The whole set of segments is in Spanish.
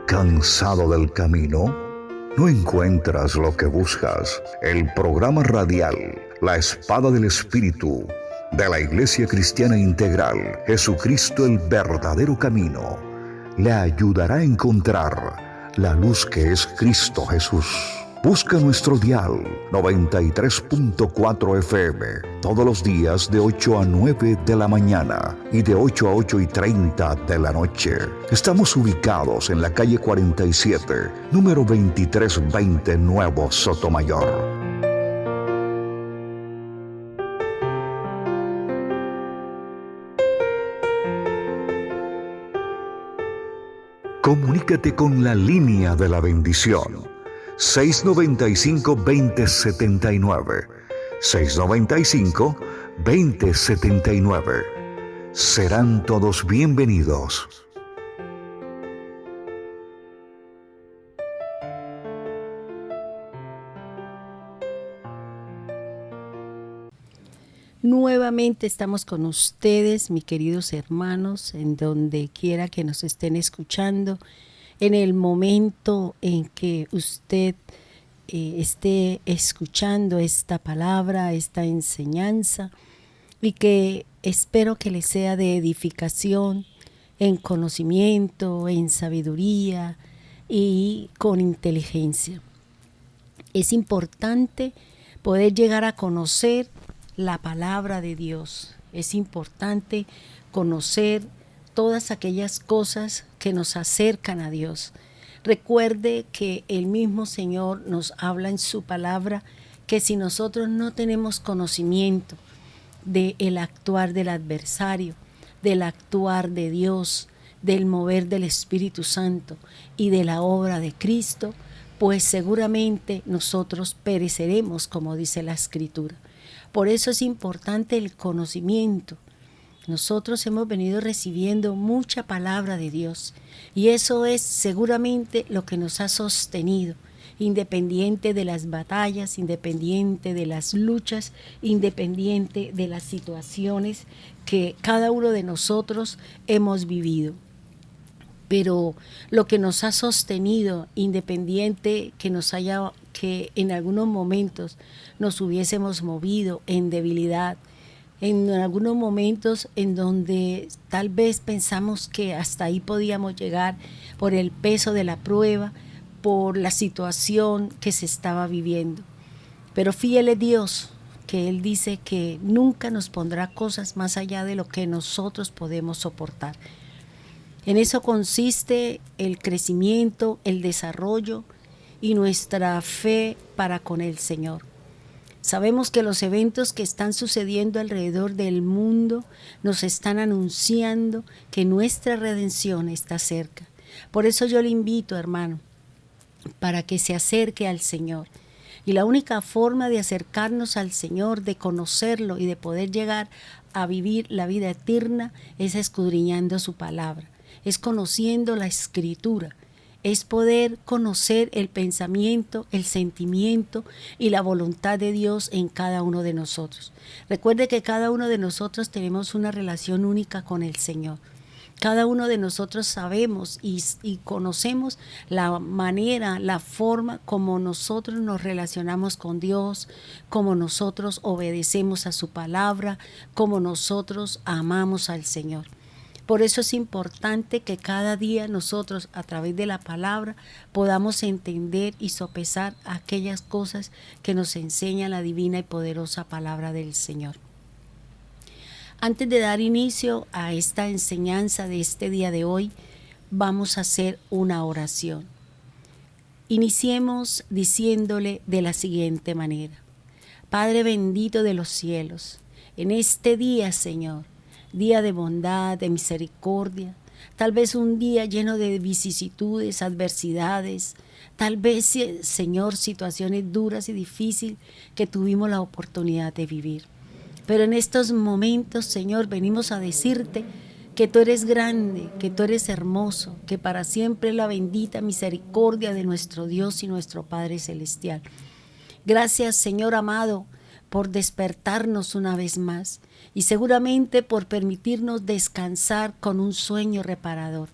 ¿Cansado del camino? ¿No encuentras lo que buscas? El programa radial La Espada del Espíritu de la Iglesia Cristiana Integral Jesucristo el verdadero camino le ayudará a encontrar la luz que es Cristo Jesús. Busca nuestro dial 93.4 FM todos los días de 8 a 9 de la mañana y de 8 a 8:30 de la noche. Estamos ubicados en la calle 47, número 2320 Nuevo Sotomayor. Comunícate con la línea de la bendición 695-2079 695-2079. Serán todos bienvenidos. Nuevamente estamos con ustedes, mis queridos hermanos, en donde quiera que nos estén escuchando, en el momento en que usted esté escuchando esta palabra, esta enseñanza, y que espero que les sea de edificación, en conocimiento, en sabiduría y con inteligencia. Es importante poder llegar a conocer la palabra de Dios. Es importante conocer todas aquellas cosas que nos acercan a Dios. Recuerde que el mismo Señor nos habla en su palabra que si nosotros no tenemos conocimiento del actuar del adversario, del actuar de Dios, del mover del Espíritu Santo y de la obra de Cristo, pues seguramente nosotros pereceremos, como dice la Escritura. Por eso es importante el conocimiento. Nosotros hemos venido recibiendo mucha palabra de Dios y eso es seguramente lo que nos ha sostenido, independiente de las batallas, independiente de las luchas, independiente de las situaciones que cada uno de nosotros hemos vivido. Pero lo que nos ha sostenido, independiente que en algunos momentos nos hubiésemos movido en debilidad, en algunos momentos en donde tal vez pensamos que hasta ahí podíamos llegar por el peso de la prueba, por la situación que se estaba viviendo. Pero fiel es Dios, que Él dice que nunca nos pondrá cosas más allá de lo que nosotros podemos soportar. En eso consiste el crecimiento, el desarrollo y nuestra fe para con el Señor. Sabemos que los eventos que están sucediendo alrededor del mundo nos están anunciando que nuestra redención está cerca. Por eso yo le invito, hermano, para que se acerque al Señor. Y la única forma de acercarnos al Señor, de conocerlo y de poder llegar a vivir la vida eterna es escudriñando su palabra. Es conociendo la Escritura, es poder conocer el pensamiento, el sentimiento y la voluntad de Dios en cada uno de nosotros. Recuerde que cada uno de nosotros tenemos una relación única con el Señor. Cada uno de nosotros sabemos y conocemos la manera, la forma como nosotros nos relacionamos con Dios, como nosotros obedecemos a su palabra, como nosotros amamos al Señor. Por eso es importante que cada día nosotros, a través de la palabra, podamos entender y sopesar aquellas cosas que nos enseña la divina y poderosa palabra del Señor. Antes de dar inicio a esta enseñanza de este día de hoy, vamos a hacer una oración. Iniciemos diciéndole de la siguiente manera: Padre bendito de los cielos, en este día, Señor, día de bondad, de misericordia, tal vez un día lleno de vicisitudes, adversidades, tal vez, Señor, situaciones duras y difíciles que tuvimos la oportunidad de vivir. Pero en estos momentos, Señor, venimos a decirte que tú eres grande, que tú eres hermoso, que para siempre es la bendita misericordia de nuestro Dios y nuestro Padre Celestial. Gracias, Señor amado, por despertarnos una vez más y seguramente por permitirnos descansar con un sueño reparador.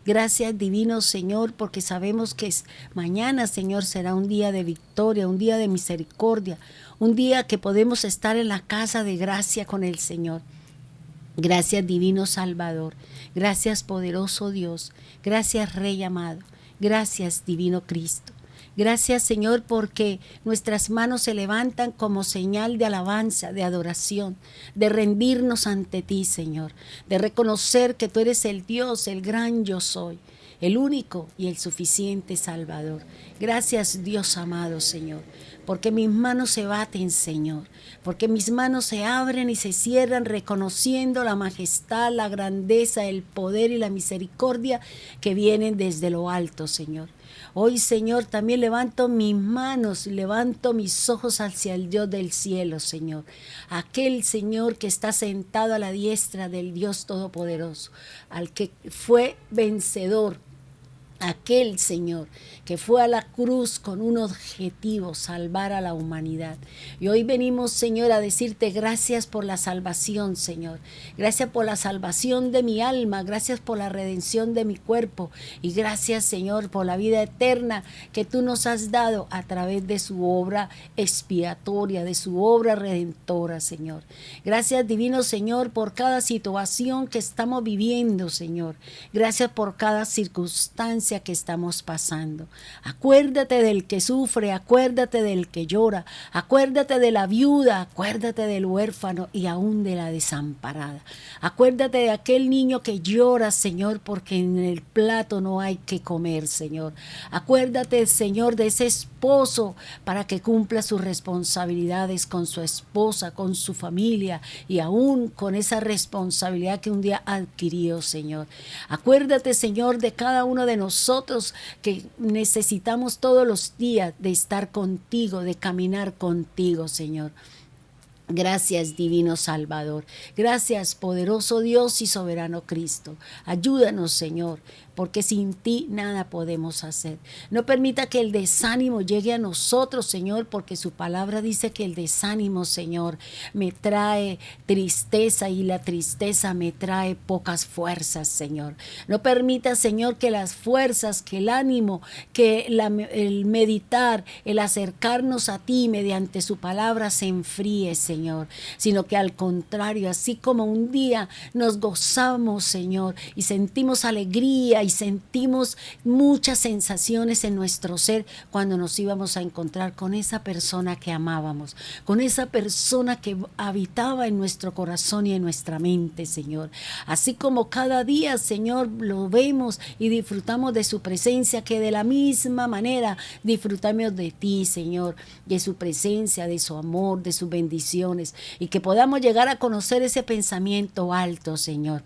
Gracias, divino Señor, porque sabemos que mañana, Señor, será un día de victoria, un día de misericordia, un día que podemos estar en la casa de gracia con el Señor. Gracias, divino Salvador. Gracias, poderoso Dios. Gracias, Rey amado. Gracias, divino Cristo. Gracias, Señor, porque nuestras manos se levantan como señal de alabanza, de adoración, de rendirnos ante ti, Señor, de reconocer que tú eres el Dios, el gran yo soy, el único y el suficiente Salvador. Gracias, Dios amado, Señor, porque mis manos se baten, Señor, porque mis manos se abren y se cierran reconociendo la majestad, la grandeza, el poder y la misericordia que vienen desde lo alto, Señor. Hoy, Señor, también levanto mis manos, levanto mis ojos hacia el Dios del cielo, Señor. Aquel Señor que está sentado a la diestra del Dios Todopoderoso, al que fue vencedor. Aquel Señor que fue a la cruz con un objetivo, salvar a la humanidad. Y hoy venimos, Señor, a decirte gracias por la salvación, Señor. Gracias por la salvación de mi alma, gracias por la redención de mi cuerpo y gracias, Señor, por la vida eterna que tú nos has dado a través de su obra expiatoria, de su obra redentora, Señor. Gracias, divino Señor, por cada situación que estamos viviendo, Señor. Gracias por cada circunstancia que estamos pasando. Acuérdate del que sufre, acuérdate del que llora, acuérdate de la viuda, acuérdate del huérfano y aún de la desamparada. Acuérdate de aquel niño que llora, Señor, porque en el plato no hay que comer, Señor. Acuérdate, Señor, de ese esposo para que cumpla sus responsabilidades con su esposa, con su familia y aún con esa responsabilidad que un día adquirió, Señor. Acuérdate, Señor, de cada uno de nosotros que necesitamos todos los días de estar contigo, de caminar contigo, Señor. Gracias, divino Salvador. Gracias, poderoso Dios y soberano Cristo. Ayúdanos, Señor, porque sin ti nada podemos hacer. No permita que el desánimo llegue a nosotros, Señor, porque su palabra dice que el desánimo, Señor, me trae tristeza y la tristeza me trae pocas fuerzas, Señor. No permita, Señor, que las fuerzas, que el ánimo, que el meditar, el acercarnos a ti mediante su palabra se enfríe, Señor, sino que al contrario, así como un día nos gozamos, Señor, y sentimos alegría y sentimos muchas sensaciones en nuestro ser cuando nos íbamos a encontrar con esa persona que amábamos, con esa persona que habitaba en nuestro corazón y en nuestra mente, Señor. Así como cada día, Señor, lo vemos y disfrutamos de su presencia, que de la misma manera disfrutamos de ti, Señor, de su presencia, de su amor, de sus bendiciones, y que podamos llegar a conocer ese pensamiento alto, Señor.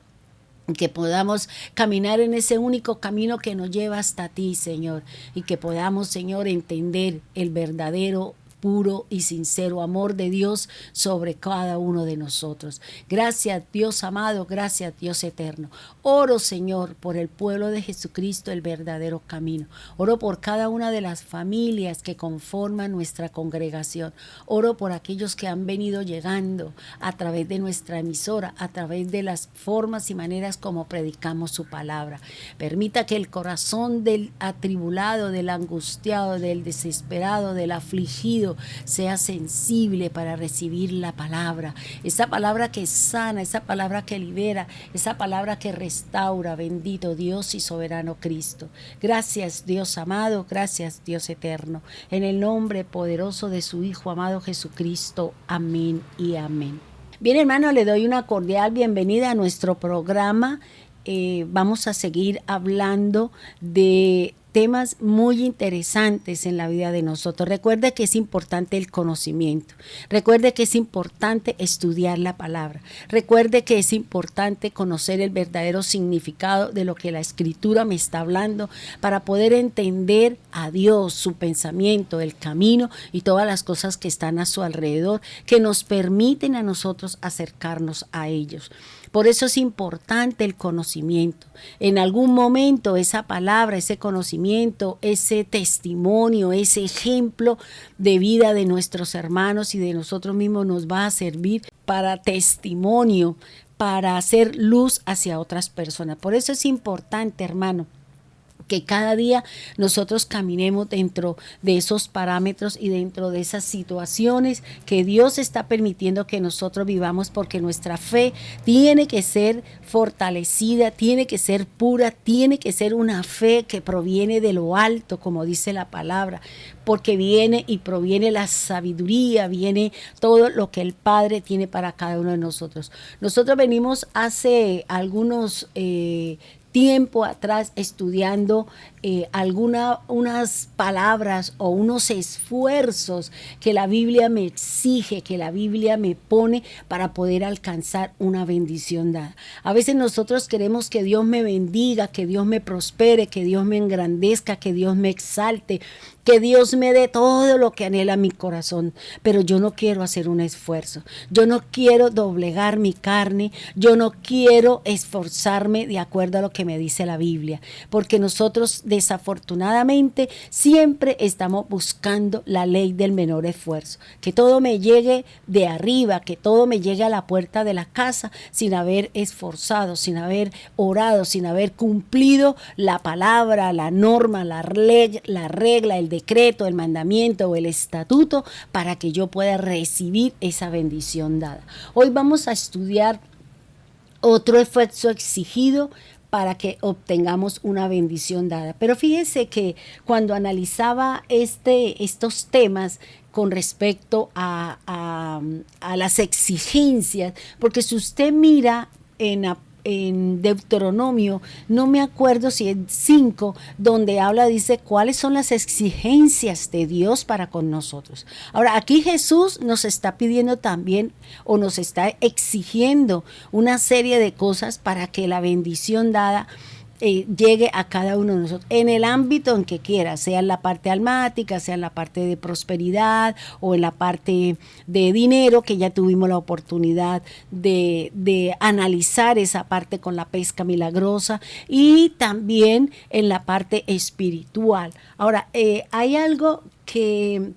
Que podamos caminar en ese único camino que nos lleva hasta ti, Señor, y que podamos, Señor, entender el verdadero, puro y sincero amor de Dios sobre cada uno de nosotros. Gracias, Dios amado, gracias, Dios eterno. Oro, Señor, por el pueblo de Jesucristo, el verdadero camino. Oro por cada una de las familias que conforman nuestra congregación. Oro por aquellos que han venido llegando a través de nuestra emisora, a través de las formas y maneras como predicamos su palabra. Permita que el corazón del atribulado, del angustiado, del desesperado, del afligido, sea sensible para recibir la palabra, esa palabra que sana, esa palabra que libera, esa palabra que restaura. Bendito Dios y soberano Cristo. Gracias, Dios amado, gracias, Dios eterno. En el nombre poderoso de su Hijo amado Jesucristo. Amén y amén. Bien, hermano, le doy una cordial bienvenida a nuestro programa. Vamos a seguir hablando de temas muy interesantes en la vida de nosotros. Recuerde que es importante el conocimiento. Recuerde que es importante estudiar la palabra. Recuerde que es importante conocer el verdadero significado de lo que la Escritura me está hablando para poder entender a Dios, su pensamiento, el camino y todas las cosas que están a su alrededor que nos permiten a nosotros acercarnos a ellos. Por eso es importante el conocimiento. En algún momento esa palabra, ese conocimiento, ese testimonio, ese ejemplo de vida de nuestros hermanos y de nosotros mismos nos va a servir para testimonio, para hacer luz hacia otras personas. Por eso es importante, hermano, que cada día nosotros caminemos dentro de esos parámetros y dentro de esas situaciones que Dios está permitiendo que nosotros vivamos, porque nuestra fe tiene que ser fortalecida, tiene que ser pura, tiene que ser una fe que proviene de lo alto, como dice la palabra, porque viene y proviene la sabiduría, viene todo lo que el Padre tiene para cada uno de nosotros. Nosotros venimos hace algunos tiempo atrás estudiando unas palabras o unos esfuerzos que la Biblia me exige, que la Biblia me pone para poder alcanzar una bendición dada. A veces nosotros queremos que Dios me bendiga, que Dios me prospere, que Dios me engrandezca, que Dios me exalte, que Dios me dé todo lo que anhela mi corazón, pero yo no quiero hacer un esfuerzo, yo no quiero doblegar mi carne, yo no quiero esforzarme de acuerdo a lo que me dice la Biblia, porque nosotros desafortunadamente siempre estamos buscando la ley del menor esfuerzo, que todo me llegue de arriba, que todo me llegue a la puerta de la casa sin haber esforzado, sin haber orado, sin haber cumplido la palabra, la norma, la regla, el decreto, el mandamiento o el estatuto para que yo pueda recibir esa bendición dada. Hoy vamos a estudiar otro esfuerzo exigido para que obtengamos una bendición dada. Pero fíjese que cuando analizaba estos temas con respecto a las exigencias, porque si usted mira en Deuteronomio, no me acuerdo si es 5, donde dice cuáles son las exigencias de Dios para con nosotros. Ahora, aquí Jesús nos está pidiendo también, o nos está exigiendo una serie de cosas para que la bendición dada llegue a cada uno de nosotros, en el ámbito en que quiera, sea en la parte almática, sea en la parte de prosperidad o en la parte de dinero, que ya tuvimos la oportunidad de analizar esa parte con la pesca milagrosa, y también en la parte espiritual. Ahora, hay algo que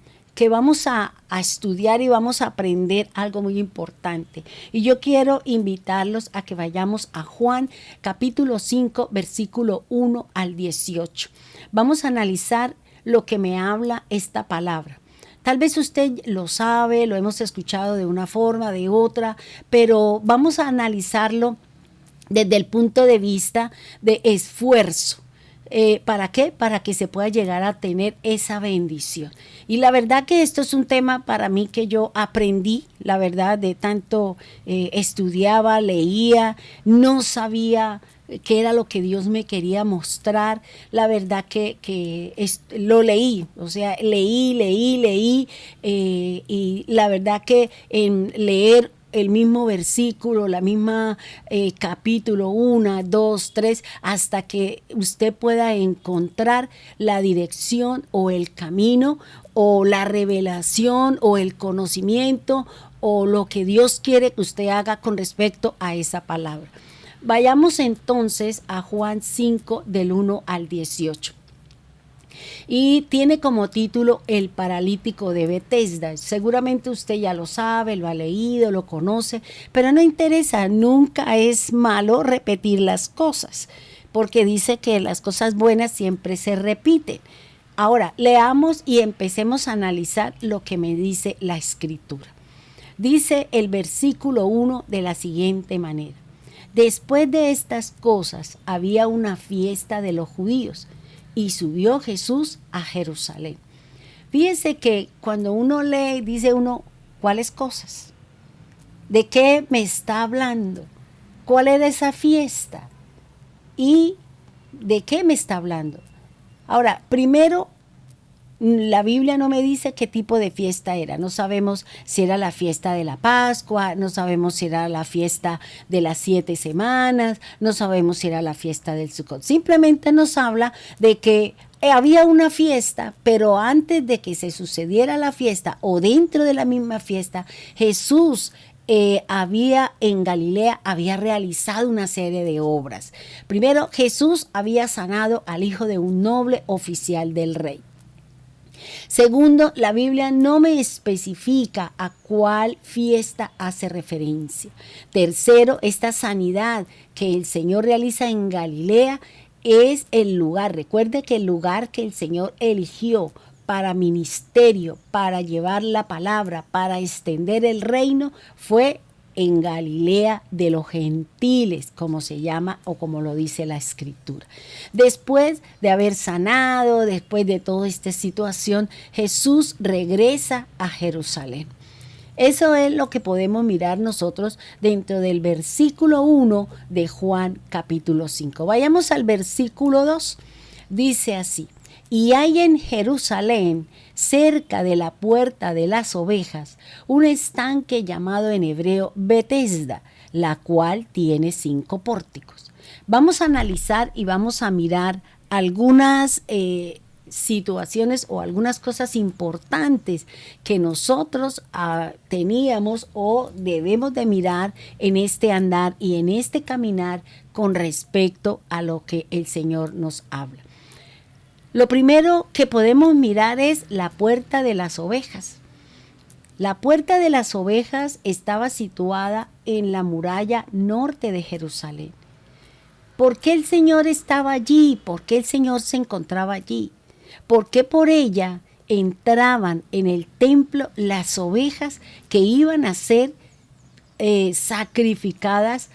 vamos a estudiar y vamos a aprender algo muy importante. Y yo quiero invitarlos a que vayamos a Juan capítulo 5, versículo 1 al 18. Vamos a analizar lo que me habla esta palabra. Tal vez usted lo sabe, lo hemos escuchado de una forma, de otra, pero vamos a analizarlo desde el punto de vista de esfuerzo. ¿Para qué? Para que se pueda llegar a tener esa bendición. Y la verdad que esto es un tema para mí que yo aprendí, la verdad, de tanto estudiaba, leía, no sabía qué era lo que Dios me quería mostrar. La verdad que lo leí, o sea, leí, y la verdad que en leer el mismo versículo, la misma capítulo, 1, 2, 3, hasta que usted pueda encontrar la dirección o el camino o la revelación o el conocimiento o lo que Dios quiere que usted haga con respecto a esa palabra. Vayamos entonces a Juan 5 del 1 al 18. Y tiene como título El paralítico de Betesda. Seguramente usted ya lo sabe, lo ha leído, lo conoce, pero no interesa, nunca es malo repetir las cosas, porque dice que las cosas buenas siempre se repiten. Ahora, leamos y empecemos a analizar lo que me dice la Escritura. Dice el versículo 1 de la siguiente manera: Después de estas cosas había una fiesta de los judíos, y subió Jesús a Jerusalén. Fíjense que cuando uno lee, dice uno, ¿cuáles cosas? ¿De qué me está hablando? ¿Cuál era esa fiesta? ¿Y de qué me está hablando? Ahora, primero, la Biblia no me dice qué tipo de fiesta era. No sabemos si era la fiesta de la Pascua, no sabemos si era la fiesta de las 7 semanas, no sabemos si era la fiesta del Sukkot. Simplemente nos habla de que había una fiesta, pero antes de que se sucediera la fiesta o dentro de la misma fiesta, Jesús en Galilea había realizado una serie de obras. Primero, Jesús había sanado al hijo de un noble oficial del rey. Segundo, la Biblia no me especifica a cuál fiesta hace referencia. Tercero, esta sanidad que el Señor realiza en Galilea es el lugar. Recuerde que el lugar que el Señor eligió para ministerio, para llevar la palabra, para extender el reino, fue en Galilea de los gentiles, como se llama o como lo dice la Escritura. Después de haber sanado, después de toda esta situación, Jesús regresa a Jerusalén. Eso es lo que podemos mirar nosotros dentro del versículo 1 de Juan capítulo 5. Vayamos al versículo 2. Dice así: y hay en Jerusalén, cerca de la puerta de las ovejas, un estanque llamado en hebreo Betesda, la cual tiene 5 pórticos. Vamos a analizar y vamos a mirar algunas situaciones o algunas cosas importantes que nosotros teníamos o debemos de mirar en este andar y en este caminar con respecto a lo que el Señor nos habla. Lo primero que podemos mirar es la puerta de las ovejas. La puerta de las ovejas estaba situada en la muralla norte de Jerusalén. ¿Por qué el Señor estaba allí? ¿Por qué el Señor se encontraba allí? ¿Por qué por ella entraban en el templo las ovejas que iban a ser sacrificadas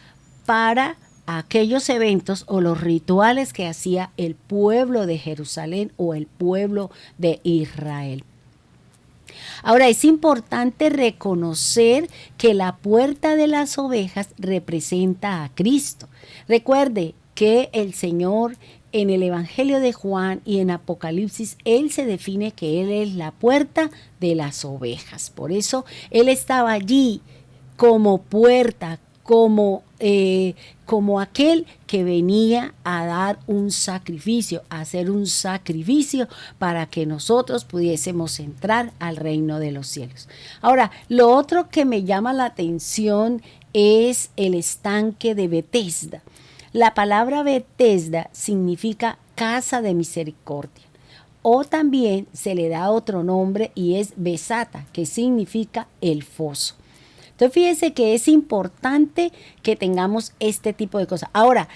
para aquellos eventos o los rituales que hacía el pueblo de Jerusalén o el pueblo de Israel? Ahora, es importante reconocer que la puerta de las ovejas representa a Cristo. Recuerde que el Señor en el Evangelio de Juan y en Apocalipsis, Él se define que Él es la puerta de las ovejas. Por eso Él estaba allí como puerta, como aquel que venía a dar un sacrificio, a hacer un sacrificio para que nosotros pudiésemos entrar al reino de los cielos. Ahora, lo otro que me llama la atención es el estanque de Betesda. La palabra Betesda significa casa de misericordia, o también se le da otro nombre y es Besata, que significa el foso. Entonces fíjese que es importante que tengamos este tipo de cosas. Ahora,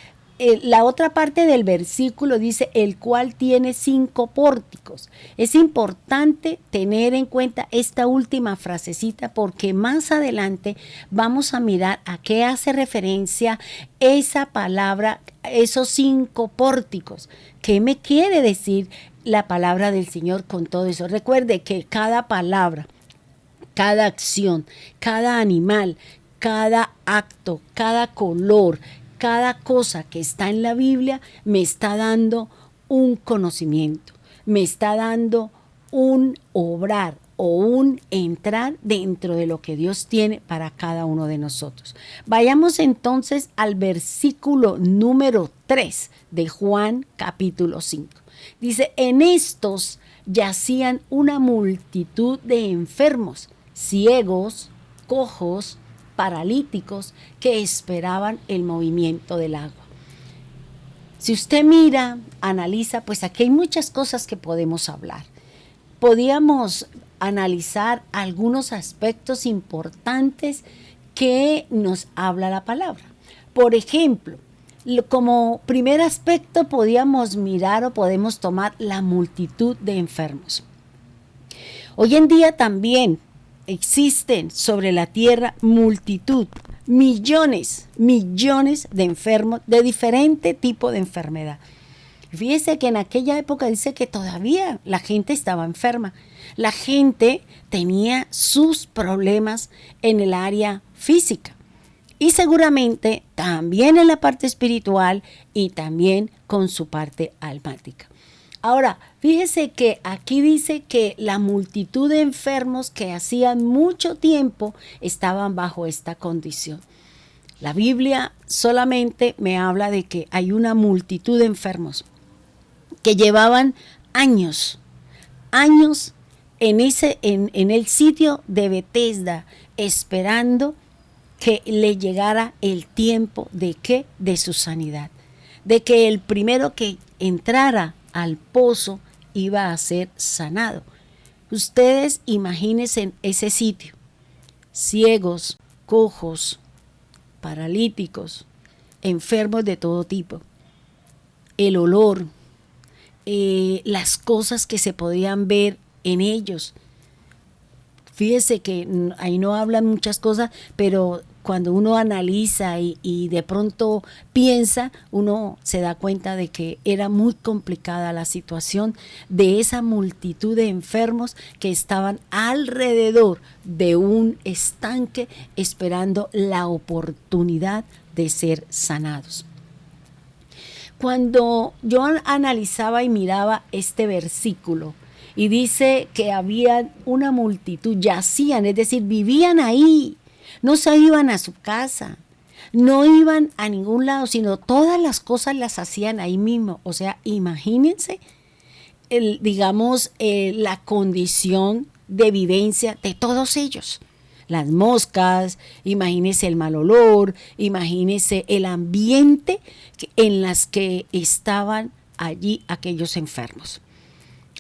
la otra parte del versículo dice, el cual tiene 5 pórticos. Es importante tener en cuenta esta última frasecita porque más adelante vamos a mirar a qué hace referencia esa palabra, esos 5 pórticos. ¿Qué me quiere decir la palabra del Señor con todo eso? Recuerde que cada palabra, cada acción, cada animal, cada acto, cada color, cada cosa que está en la Biblia me está dando un conocimiento, me está dando un obrar o un entrar dentro de lo que Dios tiene para cada uno de nosotros. Vayamos entonces al versículo número 3 de Juan capítulo 5. Dice, en estos yacían una multitud de enfermos, ciegos, cojos, paralíticos que esperaban el movimiento del agua. Si usted mira, analiza, pues aquí hay muchas cosas que podemos hablar. Podíamos analizar algunos aspectos importantes que nos habla la palabra. Por ejemplo, como primer aspecto podíamos mirar o podemos tomar la multitud de enfermos. Hoy en día también existen sobre la tierra multitud, millones de enfermos de diferente tipo de enfermedad. Fíjese que en aquella época dice que todavía la gente estaba enferma. La gente tenía sus problemas en el área física y seguramente también en la parte espiritual y también con su parte almática. Ahora, fíjese que aquí dice que la multitud de enfermos que hacían mucho tiempo estaban bajo esta condición. La Biblia solamente me habla de que hay una multitud de enfermos que llevaban años en el sitio de Betesda esperando que le llegara el tiempo de su sanidad, de que el primero que entrara al pozo iba a ser sanado. Ustedes imagínense ese sitio, ciegos, cojos, paralíticos, enfermos de todo tipo, el olor, las cosas que se podían ver en ellos. Fíjese que ahí no hablan muchas cosas, pero cuando uno analiza y de pronto piensa, uno se da cuenta de que era muy complicada la situación de esa multitud de enfermos que estaban alrededor de un estanque esperando la oportunidad de ser sanados. Cuando yo analizaba y miraba este versículo, y dice que había una multitud, yacían, es decir, vivían ahí, no se iban a su casa, no iban a ningún lado, sino todas las cosas las hacían ahí mismo. O sea, imagínense, la condición de vivencia de todos ellos. Las moscas, imagínense el mal olor, imagínense el ambiente en las que estaban allí aquellos enfermos.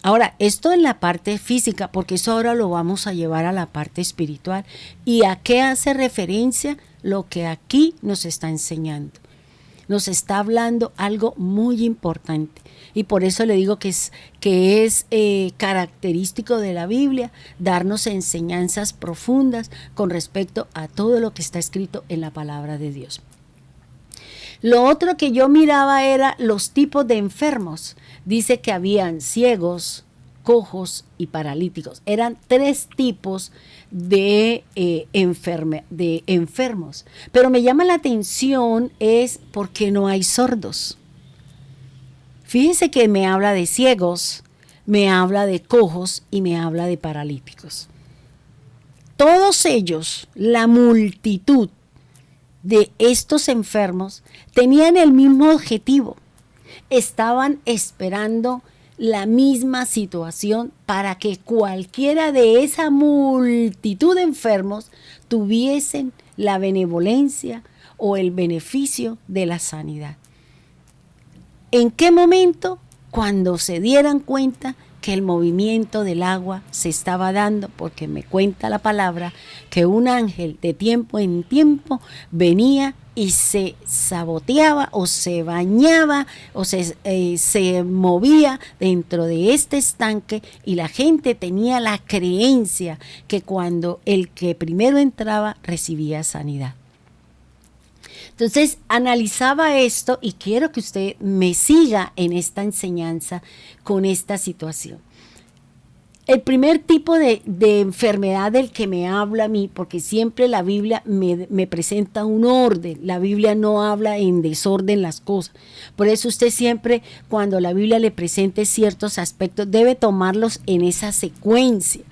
Ahora, esto en la parte física, porque eso ahora lo vamos a llevar a la parte espiritual. ¿Y a qué hace referencia lo que aquí nos está enseñando? Nos está hablando algo muy importante. Y por eso le digo que es característico de la Biblia darnos enseñanzas profundas con respecto a todo lo que está escrito en la palabra de Dios. Lo otro que yo miraba era los tipos de enfermos. Dice que habían ciegos, cojos y paralíticos. Eran 3 tipos de enfermos. Pero me llama la atención es porque no hay sordos. Fíjese que me habla de ciegos, me habla de cojos y me habla de paralíticos. Todos ellos, la multitud de estos enfermos, tenían el mismo objetivo. Estaban esperando la misma situación para que cualquiera de esa multitud de enfermos tuviesen la benevolencia o el beneficio de la sanidad. ¿En qué momento? Cuando se dieran cuenta que el movimiento del agua se estaba dando, porque me cuenta la palabra que un ángel de tiempo en tiempo venía y se saboteaba o se bañaba o se movía dentro de este estanque, y la gente tenía la creencia que cuando el que primero entraba recibía sanidad. Entonces analizaba esto y quiero que usted me siga en esta enseñanza con esta situación. El primer tipo de enfermedad del que me habla a mí, porque siempre la Biblia me presenta un orden, la Biblia no habla en desorden las cosas. Por eso usted siempre, cuando la Biblia le presente ciertos aspectos, debe tomarlos en esa secuencia.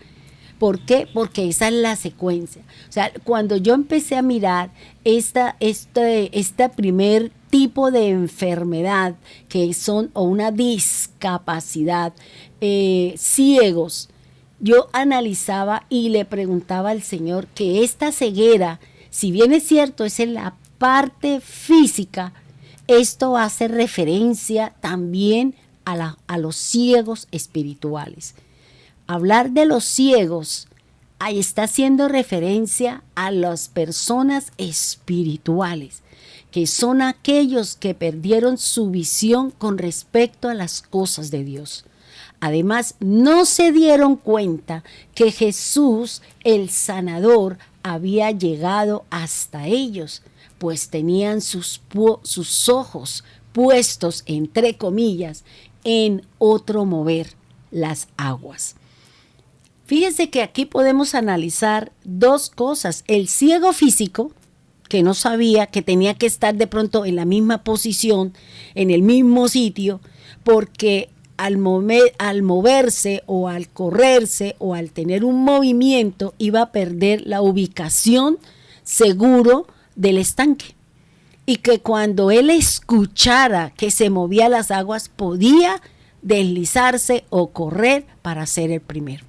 ¿Por qué? Porque esa es la secuencia. O sea, cuando yo empecé a mirar este primer tipo de enfermedad, que son o una discapacidad, ciegos, yo analizaba y le preguntaba al Señor que esta ceguera, si bien es cierto, es en la parte física, esto hace referencia también a los ciegos espirituales. Hablar de los ciegos, ahí está haciendo referencia a las personas espirituales, que son aquellos que perdieron su visión con respecto a las cosas de Dios. Además, no se dieron cuenta que Jesús, el sanador, había llegado hasta ellos, pues tenían sus ojos puestos, entre comillas, en otro mover, las aguas. Fíjense que aquí podemos analizar 2 cosas. El ciego físico, que no sabía que tenía que estar de pronto en la misma posición, en el mismo sitio, porque al moverse o al correrse o al tener un movimiento iba a perder la ubicación seguro del estanque. Y que cuando él escuchara que se movían las aguas, podía deslizarse o correr para ser el primero.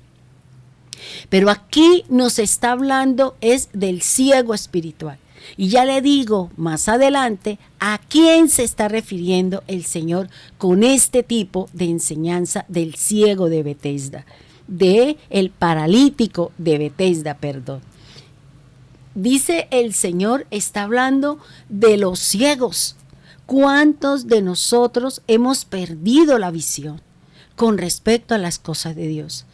Pero aquí nos está hablando es del ciego espiritual. Y ya le digo más adelante a quién se está refiriendo el Señor con este tipo de enseñanza del ciego de Betesda. de el paralítico de Betesda, perdón. Dice el Señor, está hablando de los ciegos. ¿Cuántos de nosotros hemos perdido la visión con respecto a las cosas de Dios?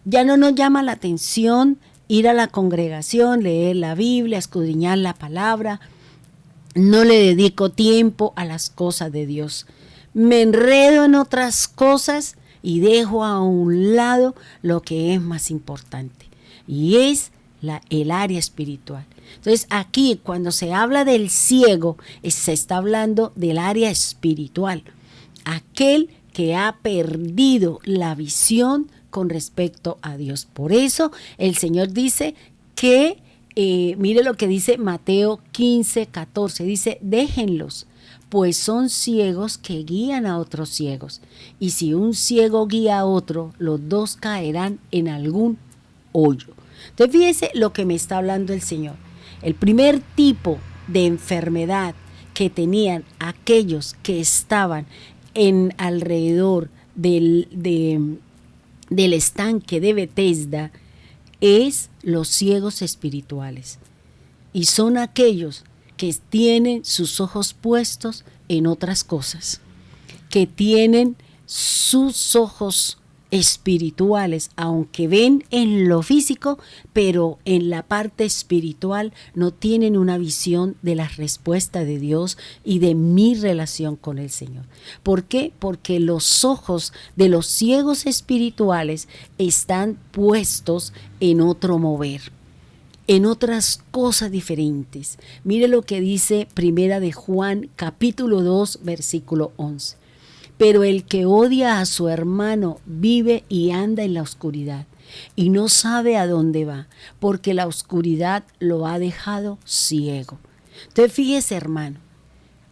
Ya no nos llama la atención ir a la congregación, leer la Biblia, escudriñar la palabra. No le dedico tiempo a las cosas de Dios. Me enredo en otras cosas y dejo a un lado lo que es más importante, y es el área espiritual. Entonces aquí cuando se habla del ciego, se está hablando del área espiritual, aquel que ha perdido la visión con respecto a Dios. Por eso el Señor dice que, mire lo que dice Mateo 15:14, dice, déjenlos, pues son ciegos que guían a otros ciegos. Y si un ciego guía a otro, los dos caerán en algún hoyo. Entonces fíjese lo que me está hablando el Señor. El primer tipo de enfermedad que tenían aquellos que estaban en alrededor del estanque de Betesda es los ciegos espirituales. Y son aquellos que tienen sus ojos puestos en otras cosas, que tienen sus ojos espirituales, aunque ven en lo físico, pero en la parte espiritual no tienen una visión de la respuesta de Dios y de mi relación con el Señor. ¿Por qué? Porque los ojos de los ciegos espirituales están puestos en otro mover, en otras cosas diferentes. Mire lo que dice Primera de Juan, capítulo 2, versículo 11. Pero el que odia a su hermano vive y anda en la oscuridad y no sabe a dónde va, porque la oscuridad lo ha dejado ciego. Entonces fíjese, hermano,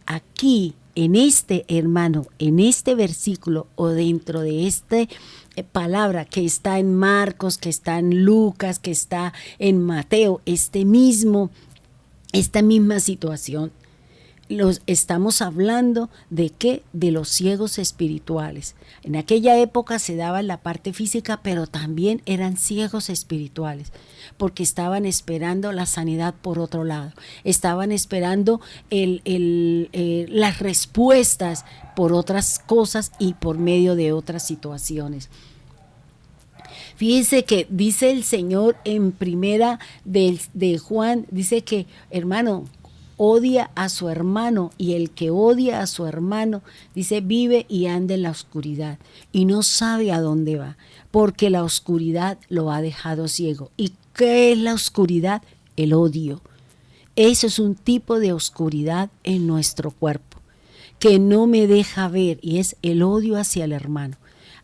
aquí en este versículo o dentro de esta palabra que está en Marcos, que está en Lucas, que está en Mateo, esta misma situación. Estamos hablando de qué, de los ciegos espirituales. En aquella época se daba en la parte física, pero también eran ciegos espirituales, porque estaban esperando la sanidad por otro lado, estaban esperando las respuestas por otras cosas y por medio de otras situaciones. Fíjense que dice el Señor en primera de Juan, dice que, hermano, odia a su hermano, y el que odia a su hermano, dice, vive y anda en la oscuridad y no sabe a dónde va, porque la oscuridad lo ha dejado ciego. ¿Y qué es la oscuridad? El odio. Eso es un tipo de oscuridad en nuestro cuerpo que no me deja ver, y es el odio hacia el hermano.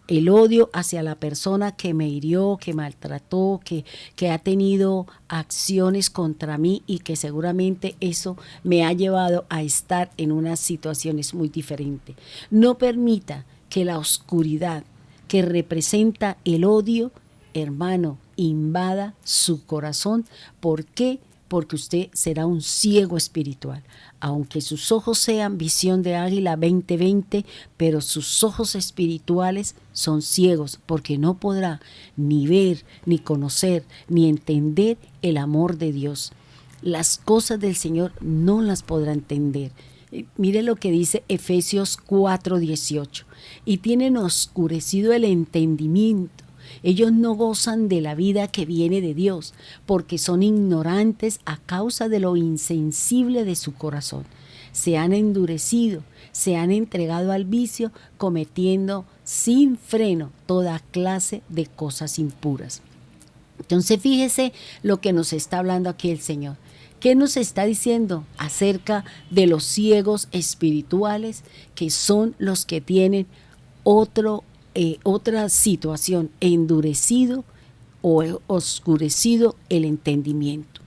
El odio hacia la persona que me hirió, que maltrató, que ha tenido acciones contra mí, y que seguramente eso me ha llevado a estar en unas situaciones muy diferentes. No permita que la oscuridad que representa el odio, hermano, invada su corazón. ¿Por qué? Porque usted será un ciego espiritual. Aunque sus ojos sean visión de águila 20/20, pero sus ojos espirituales son ciegos, porque no podrá ni ver, ni conocer, ni entender el amor de Dios. Las cosas del Señor no las podrá entender. Mire lo que dice Efesios 4:18. Y tienen oscurecido el entendimiento. Ellos no gozan de la vida que viene de Dios, porque son ignorantes a causa de lo insensible de su corazón. Se han endurecido, se han entregado al vicio, cometiendo sin freno toda clase de cosas impuras. Entonces fíjese lo que nos está hablando aquí el Señor. ¿Qué nos está diciendo acerca de los ciegos espirituales, que son los que tienen otra situación, endurecido o oscurecido el entendimiento?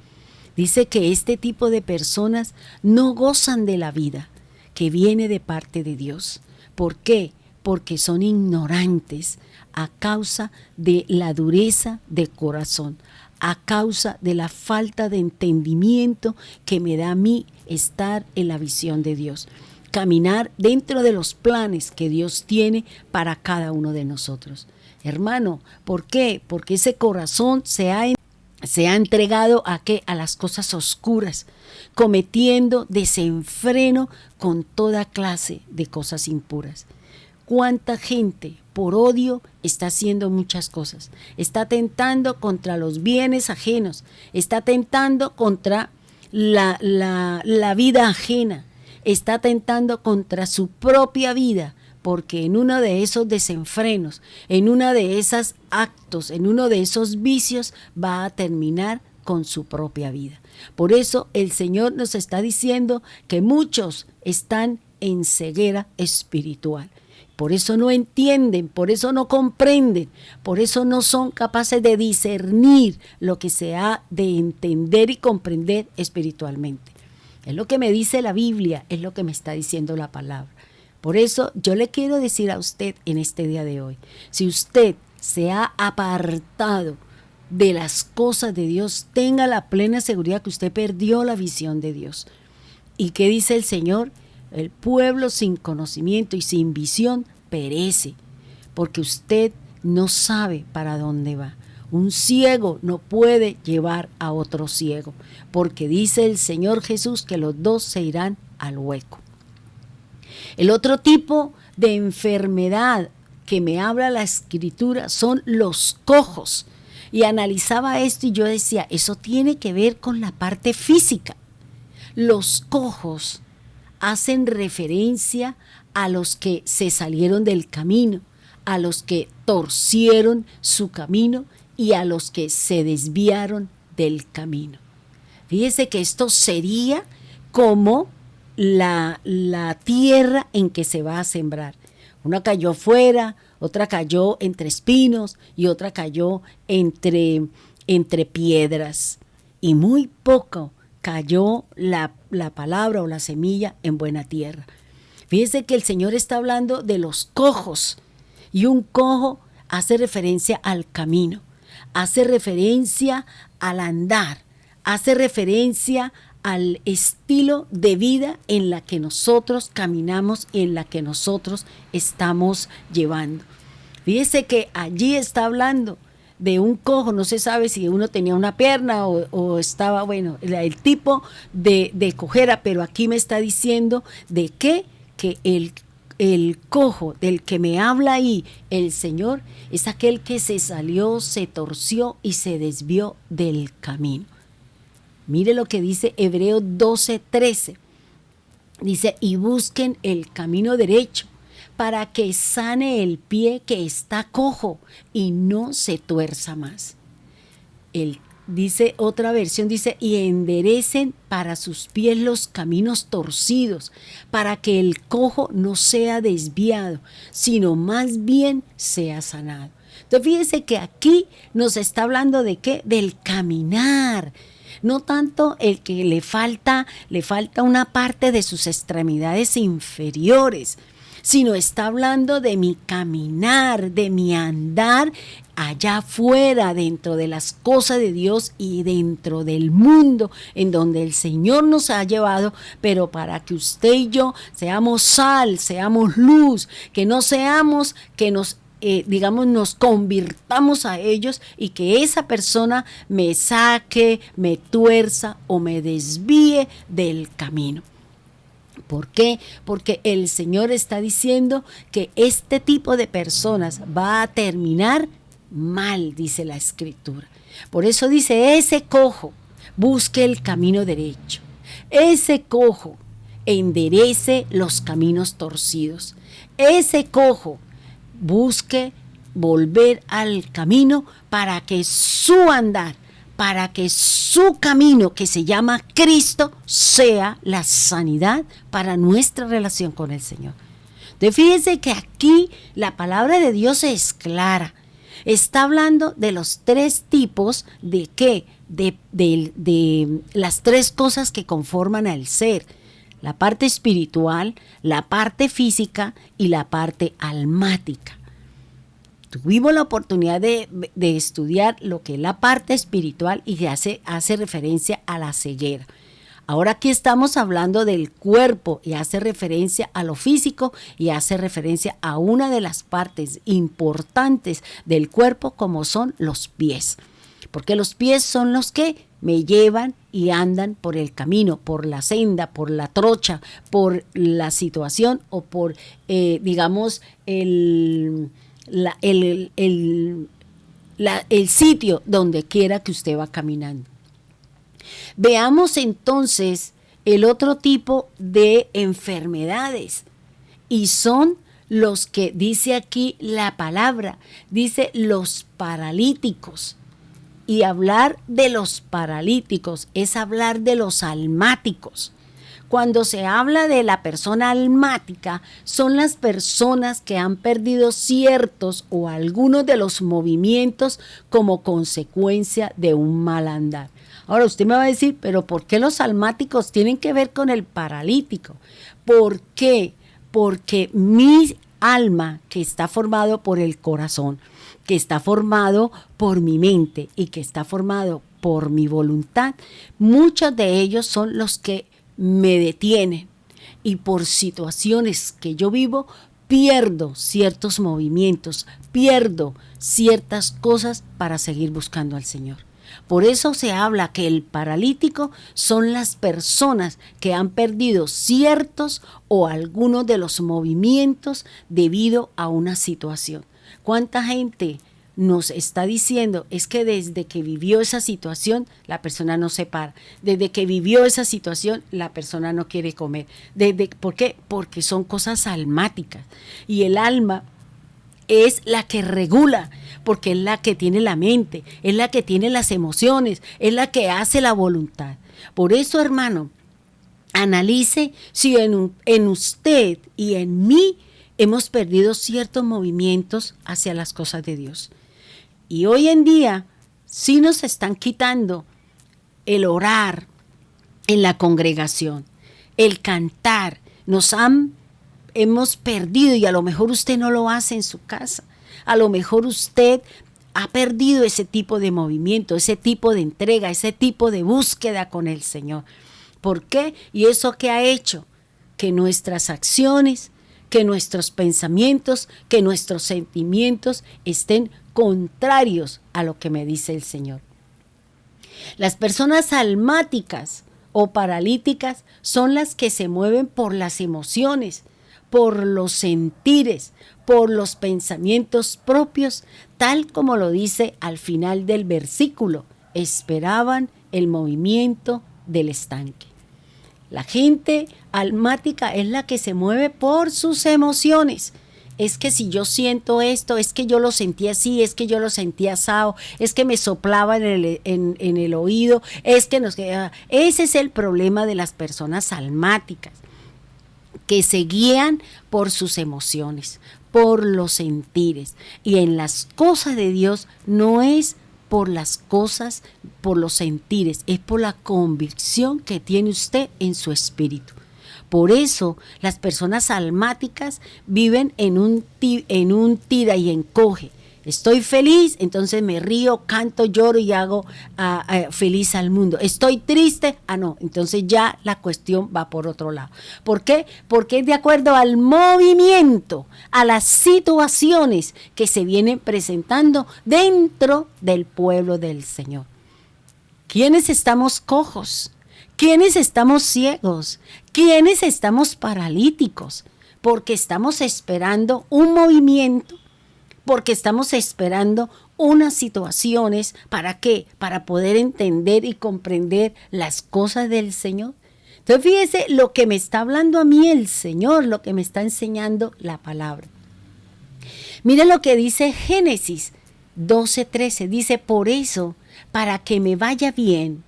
Dice que este tipo de personas no gozan de la vida que viene de parte de Dios. ¿Por qué? Porque son ignorantes a causa de la dureza de corazón, a causa de la falta de entendimiento que me da a mí estar en la visión de Dios, caminar dentro de los planes que Dios tiene para cada uno de nosotros. hermano. ¿Por qué? Porque ese corazón se ha entregado ¿a qué? A las cosas oscuras, cometiendo desenfreno con toda clase de cosas impuras. ¿Cuánta gente por odio está haciendo muchas cosas? Está atentando contra los bienes ajenos, está atentando contra la vida ajena, está atentando contra su propia vida, porque en uno de esos desenfrenos, en uno de esos actos, en uno de esos vicios, va a terminar con su propia vida. Por eso el Señor nos está diciendo que muchos están en ceguera espiritual. Por eso no entienden, por eso no comprenden, por eso no son capaces de discernir lo que se ha de entender y comprender espiritualmente. Es lo que me dice la Biblia, es lo que me está diciendo la palabra. Por eso yo le quiero decir a usted en este día de hoy, si usted se ha apartado de las cosas de Dios, tenga la plena seguridad que usted perdió la visión de Dios. ¿Y qué dice el Señor? El pueblo sin conocimiento y sin visión perece, porque usted no sabe para dónde va. Un ciego no puede llevar a otro ciego, porque dice el Señor Jesús que los dos se irán al hueco. El otro tipo de enfermedad que me habla la Escritura son los cojos. Y analizaba esto y yo decía, eso tiene que ver con la parte física. Los cojos hacen referencia a los que se salieron del camino, a los que torcieron su camino y a los que se desviaron del camino. Fíjese que esto sería como la tierra en que se va a sembrar. Una cayó afuera, otra cayó entre espinos y otra cayó entre piedras. Y muy poco cayó la palabra o la semilla en buena tierra. Fíjese que el Señor está hablando de los cojos, y un cojo hace referencia al camino, hace referencia al andar, hace referencia al estilo de vida en la que nosotros caminamos y en la que nosotros estamos llevando. Fíjese que allí está hablando de un cojo, no se sabe si uno tenía una pierna o estaba, bueno, el tipo de cojera, pero aquí me está diciendo de que el cojo del que me habla ahí el Señor es aquel que se salió, se torció y se desvió del camino. Mire lo que dice Hebreos 12:13. Dice, y busquen el camino derecho para que sane el pie que está cojo y no se tuerza más. Dice otra versión, dice, y enderecen para sus pies los caminos torcidos, para que el cojo no sea desviado, sino más bien sea sanado. Entonces fíjese que aquí nos está hablando de ¿qué? Del caminar. No tanto el que le falta una parte de sus extremidades inferiores, sino está hablando de mi caminar, de mi andar allá afuera, dentro de las cosas de Dios y dentro del mundo en donde el Señor nos ha llevado, pero para que usted y yo seamos sal, seamos luz, que no seamos que nos convirtamos a ellos y que esa persona me saque, me tuerza o me desvíe del camino. ¿Por qué? Porque el Señor está diciendo que este tipo de personas va a terminar mal, dice la Escritura. Por eso dice, ese cojo busque el camino derecho. Ese cojo enderece los caminos torcidos. Ese cojo busque volver al camino para que su andar, para que su camino, que se llama Cristo, sea la sanidad para nuestra relación con el Señor. Entonces fíjense que aquí la palabra de Dios es clara. Está hablando de los tres tipos de ¿qué? De las tres cosas que conforman al ser. La parte espiritual, la parte física y la parte almática. Tuvimos la oportunidad de estudiar lo que es la parte espiritual y que hace referencia a la ceguera. Ahora aquí estamos hablando del cuerpo y hace referencia a lo físico y hace referencia a una de las partes importantes del cuerpo como son los pies. Porque los pies son los que me llevan y andan por el camino, por la senda, por la trocha, por la situación o por, digamos, el sitio donde quiera que usted va caminando. Veamos entonces el otro tipo de enfermedades y son los que dice aquí la palabra, dice los paralíticos. Y hablar de los paralíticos es hablar de los almáticos. Cuando se habla de la persona almática, son las personas que han perdido ciertos o algunos de los movimientos como consecuencia de un mal andar. Ahora usted me va a decir, pero ¿por qué los almáticos tienen que ver con el paralítico? ¿Por qué? Porque mi alma, que está formado por el corazón, que está formado por mi mente y que está formado por mi voluntad, muchos de ellos son los que me detienen y por situaciones que yo vivo pierdo ciertos movimientos, pierdo ciertas cosas para seguir buscando al Señor. Por eso se habla que el paralítico son las personas que han perdido ciertos o algunos de los movimientos debido a una situación. ¿Cuánta gente nos está diciendo? Es que desde que vivió esa situación, la persona no se para. Desde que vivió esa situación, la persona no quiere comer. ¿Por qué? Porque son cosas almáticas. Y el alma es la que regula, porque es la que tiene la mente, es la que tiene las emociones, es la que hace la voluntad. Por eso, hermano, analice si en usted y en mí hemos perdido ciertos movimientos hacia las cosas de Dios. Y hoy en día sí nos están quitando el orar en la congregación, el cantar. Hemos perdido, y a lo mejor usted no lo hace en su casa. A lo mejor usted ha perdido ese tipo de movimiento, ese tipo de entrega, ese tipo de búsqueda con el Señor. ¿Por qué? ¿Y eso qué ha hecho? Que nuestras acciones, que nuestros pensamientos, que nuestros sentimientos estén contrarios a lo que me dice el Señor. Las personas almáticas o paralíticas son las que se mueven por las emociones, por los sentires, por los pensamientos propios, tal como lo dice al final del versículo. Esperaban el movimiento del estanque. La gente almática es la que se mueve por sus emociones. Es que si yo siento esto, es que yo lo sentí así, es que yo lo sentí asado, es que me soplaba en el oído, es que ese es el problema de las personas almáticas, que se guían por sus emociones, por los sentires. Y en las cosas de Dios no es por las cosas, por los sentires, es por la convicción que tiene usted en su espíritu. Por eso las personas almáticas viven en un tira y encoge. Estoy feliz, entonces me río, canto, lloro y hago feliz al mundo. Estoy triste, no, entonces ya la cuestión va por otro lado. ¿Por qué? Porque es de acuerdo al movimiento, a las situaciones que se vienen presentando dentro del pueblo del Señor. ¿Quiénes estamos cojos? ¿Quiénes estamos ciegos? ¿Quiénes estamos paralíticos? Porque estamos esperando un movimiento, porque estamos esperando unas situaciones. ¿Para qué? Para poder entender y comprender las cosas del Señor. Entonces fíjese lo que me está hablando a mí el Señor, lo que me está enseñando la palabra. Mire lo que dice Génesis 12:13. Dice, por eso, para que me vaya bien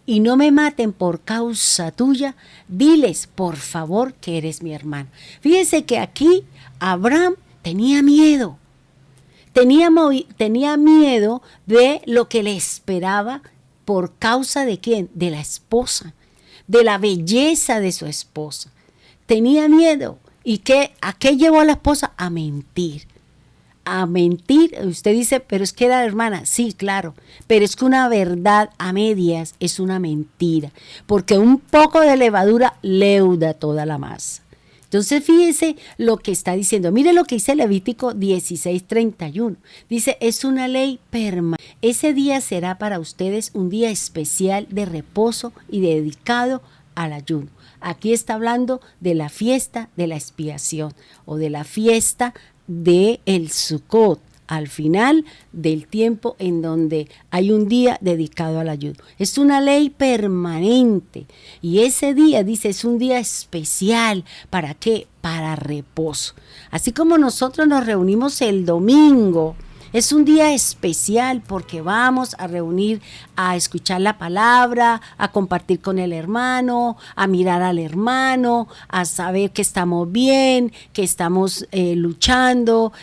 y no me maten por causa tuya, diles por favor que eres mi hermano. Fíjese que aquí Abraham tenía miedo. Tenía miedo de lo que le esperaba por causa de ¿quién? De la esposa, de la belleza de su esposa. Tenía miedo. ¿Y a qué llevó a la esposa? A mentir, a mentir. Usted dice, pero es que era la hermana. Sí, claro, pero es que una verdad a medias es una mentira, porque un poco de levadura leuda toda la masa. Entonces fíjese lo que está diciendo. Mire lo que dice Levítico 16:31. Dice, es una ley permanente. Ese día será para ustedes un día especial de reposo y dedicado al ayuno. Aquí está hablando de la fiesta de la expiación o de la fiesta de el Sukkot, al final del tiempo en donde hay un día dedicado al ayuno. Es una ley permanente y ese día, dice, es un día especial. ¿Para qué? Para reposo. Así como nosotros nos reunimos el domingo, es un día especial porque vamos a reunir a escuchar la palabra, a compartir con el hermano, a mirar al hermano, a saber que estamos bien, que estamos luchando,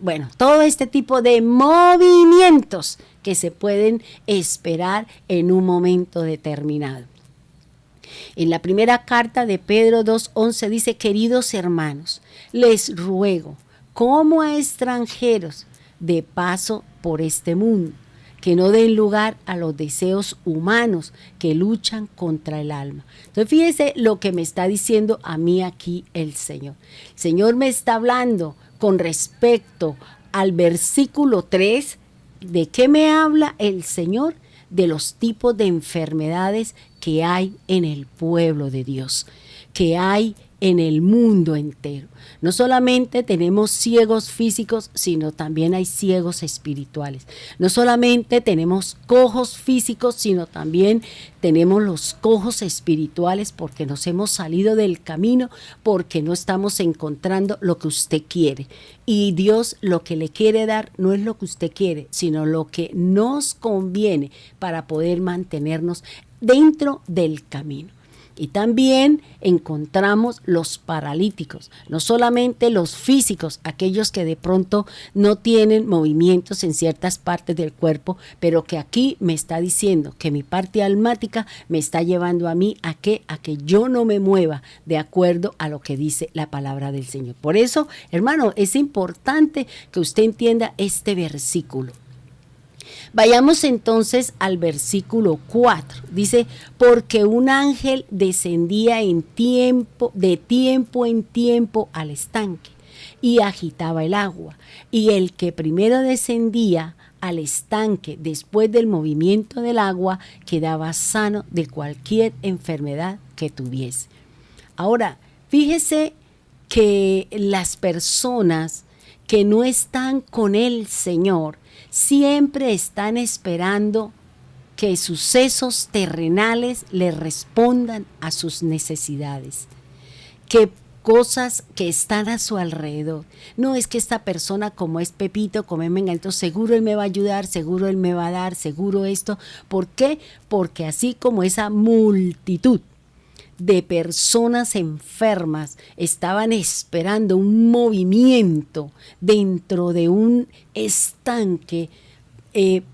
bueno, todo este tipo de movimientos que se pueden esperar en un momento determinado. En la primera carta de Pedro 2:11 dice, queridos hermanos, les ruego, como a extranjeros, de paso por este mundo, que no den lugar a los deseos humanos que luchan contra el alma. Entonces fíjese lo que me está diciendo a mí aquí el Señor. El Señor me está hablando con respecto al versículo 3. ¿De qué me habla el Señor? De los tipos de enfermedades que hay en el pueblo de Dios, que hay en el mundo entero. No solamente tenemos ciegos físicos, sino también hay ciegos espirituales. No solamente tenemos cojos físicos, sino también tenemos los cojos espirituales, porque nos hemos salido del camino, porque no estamos encontrando lo que usted quiere. Y Dios lo que le quiere dar no es lo que usted quiere, sino lo que nos conviene para poder mantenernos dentro del camino. Y también encontramos los paralíticos, no solamente los físicos, aquellos que de pronto no tienen movimientos en ciertas partes del cuerpo, pero que aquí me está diciendo que mi parte almática me está llevando a mí a que yo no me mueva de acuerdo a lo que dice la palabra del Señor. Por eso, hermano, es importante que usted entienda este versículo. Vayamos entonces al versículo 4. Dice, porque un ángel descendía de tiempo en tiempo al estanque y agitaba el agua. Y el que primero descendía al estanque después del movimiento del agua quedaba sano de cualquier enfermedad que tuviese. Ahora, fíjese que las personas que no están con el Señor siempre están esperando que sucesos terrenales les respondan a sus necesidades, que cosas que están a su alrededor. No es que esta persona, como es Pepito, como es Menganito, seguro él me va a ayudar, seguro él me va a dar, seguro esto. ¿Por qué? Porque así como esa multitud de personas enfermas estaban esperando un movimiento dentro de un estanque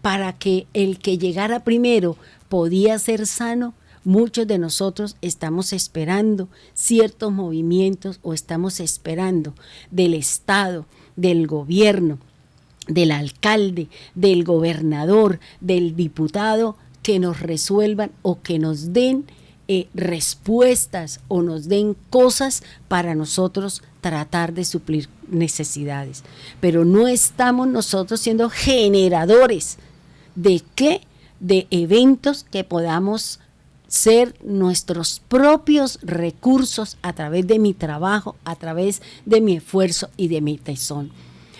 para que el que llegara primero podía ser sano, muchos de nosotros estamos esperando ciertos movimientos o estamos esperando del Estado, del gobierno, del alcalde, del gobernador, del diputado, que nos resuelvan o que nos den respuestas o nos den cosas para nosotros tratar de suplir necesidades. Pero no estamos nosotros siendo generadores de ¿qué? De eventos que podamos ser nuestros propios recursos a través de mi trabajo, a través de mi esfuerzo y de mi tesón.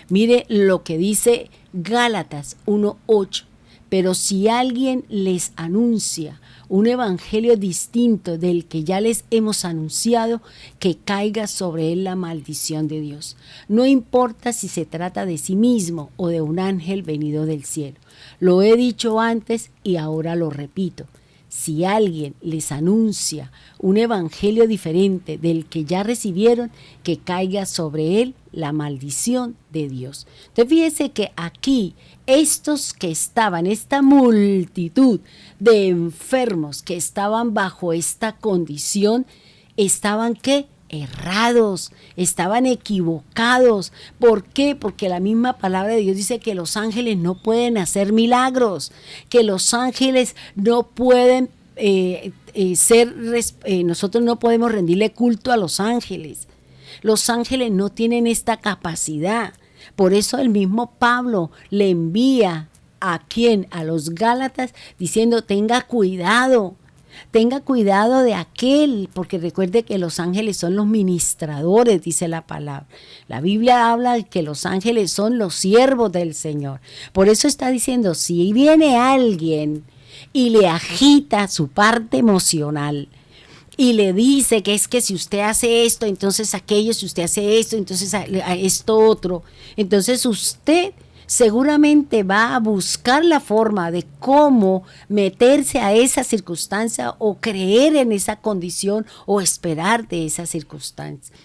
Mire lo que dice Gálatas 1:8. Pero si alguien les anuncia un evangelio distinto del que ya les hemos anunciado, que caiga sobre él la maldición de Dios. No importa si se trata de sí mismo o de un ángel venido del cielo. Lo he dicho antes y ahora lo repito. Si alguien les anuncia un evangelio diferente del que ya recibieron, que caiga sobre él la maldición de Dios. Entonces fíjese que aquí estos que estaban, esta multitud de enfermos que estaban bajo esta condición, estaban ¿qué? errados, estaban equivocados. ¿Por qué? Porque la misma palabra de Dios dice que los ángeles no pueden hacer milagros, que los ángeles no pueden nosotros no podemos rendirle culto a los ángeles. Los ángeles no tienen esta capacidad. Por eso el mismo Pablo le envía a quién, a los Gálatas, diciendo: tenga cuidado de aquel, porque recuerde que los ángeles son los ministradores, dice la palabra. La Biblia habla de que los ángeles son los siervos del Señor. Por eso está diciendo: si viene alguien y le agita su parte emocional y le dice que es que si usted hace esto, entonces aquello, si usted hace esto, entonces a esto otro, entonces usted seguramente va a buscar la forma de cómo meterse a esa circunstancia o creer en esa condición o esperar de esa circunstancia.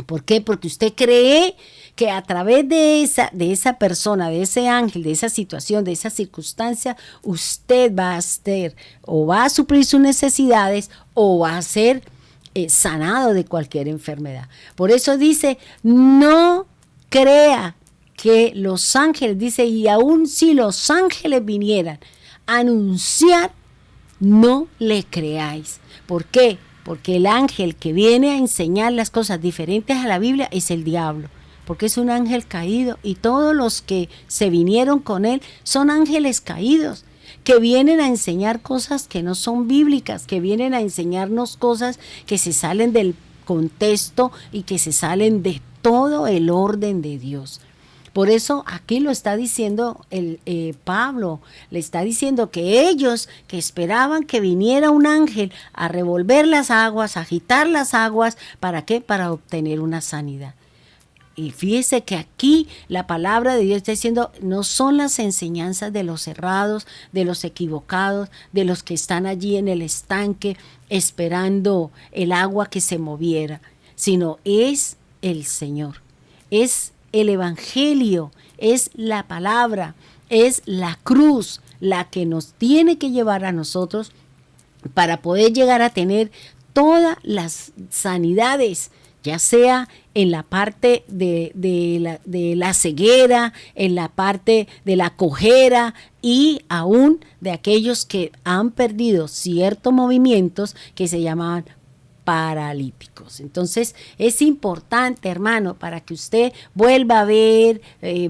¿Por qué? Porque usted cree que a través de esa persona, de ese ángel, de esa situación, de esa circunstancia, usted va a ser o va a suplir sus necesidades o va a ser sanado de cualquier enfermedad. Por eso dice: no crea que los ángeles, dice, y aun si los ángeles vinieran a anunciar, no le creáis. ¿Por qué? Porque el ángel que viene a enseñar las cosas diferentes a la Biblia es el diablo, porque es un ángel caído, y todos los que se vinieron con él son ángeles caídos, que vienen a enseñar cosas que no son bíblicas, que vienen a enseñarnos cosas que se salen del contexto y que se salen de todo el orden de Dios. Por eso aquí lo está diciendo Pablo, le está diciendo que ellos que esperaban que viniera un ángel a revolver las aguas, a agitar las aguas, ¿para qué? Para obtener una sanidad. Y fíjese que aquí la palabra de Dios está diciendo: no son las enseñanzas de los errados, de los equivocados, de los que están allí en el estanque esperando el agua que se moviera, sino es el Señor, es el Evangelio, es la palabra, es la cruz la que nos tiene que llevar a nosotros para poder llegar a tener todas las sanidades, ya sea en la parte de la ceguera, en la parte de la cojera y aún de aquellos que han perdido ciertos movimientos que se llamaban paralíticos. Entonces es importante, hermano, para que usted vuelva a ver,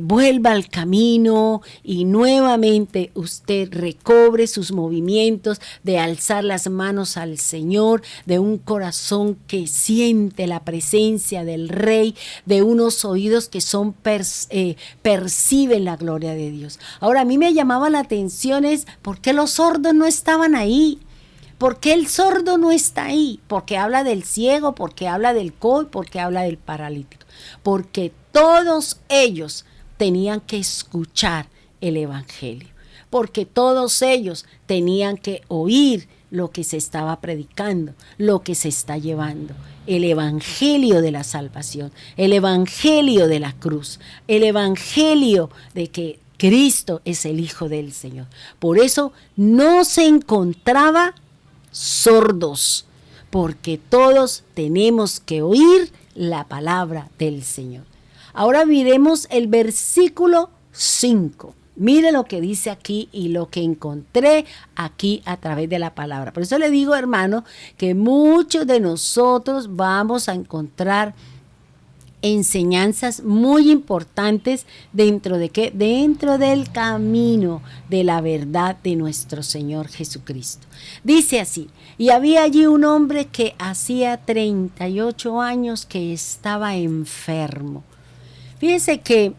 vuelva al camino y nuevamente usted recobre sus movimientos de alzar las manos al Señor, de un corazón que siente la presencia del Rey, de unos oídos que son perciben la gloria de Dios. Ahora, a mí me llamaba la atención es ¿por qué los sordos no estaban ahí? ¿Por qué el sordo no está ahí? Porque habla del ciego, porque habla del cojo, porque habla del paralítico. Porque todos ellos tenían que escuchar el Evangelio. Porque todos ellos tenían que oír lo que se estaba predicando, lo que se está llevando. El Evangelio de la salvación, el Evangelio de la cruz, el Evangelio de que Cristo es el Hijo del Señor. Por eso no se encontraba sordos, porque todos tenemos que oír la palabra del Señor. Ahora miremos el versículo 5. Mire lo que dice aquí y lo que encontré aquí a través de la palabra. Por eso le digo, hermano, que muchos de nosotros vamos a encontrar enseñanzas muy importantes dentro de ¿qué? Dentro del camino de la verdad de nuestro Señor Jesucristo. Dice así: y había allí un hombre que hacía 38 años que estaba enfermo. Fíjense que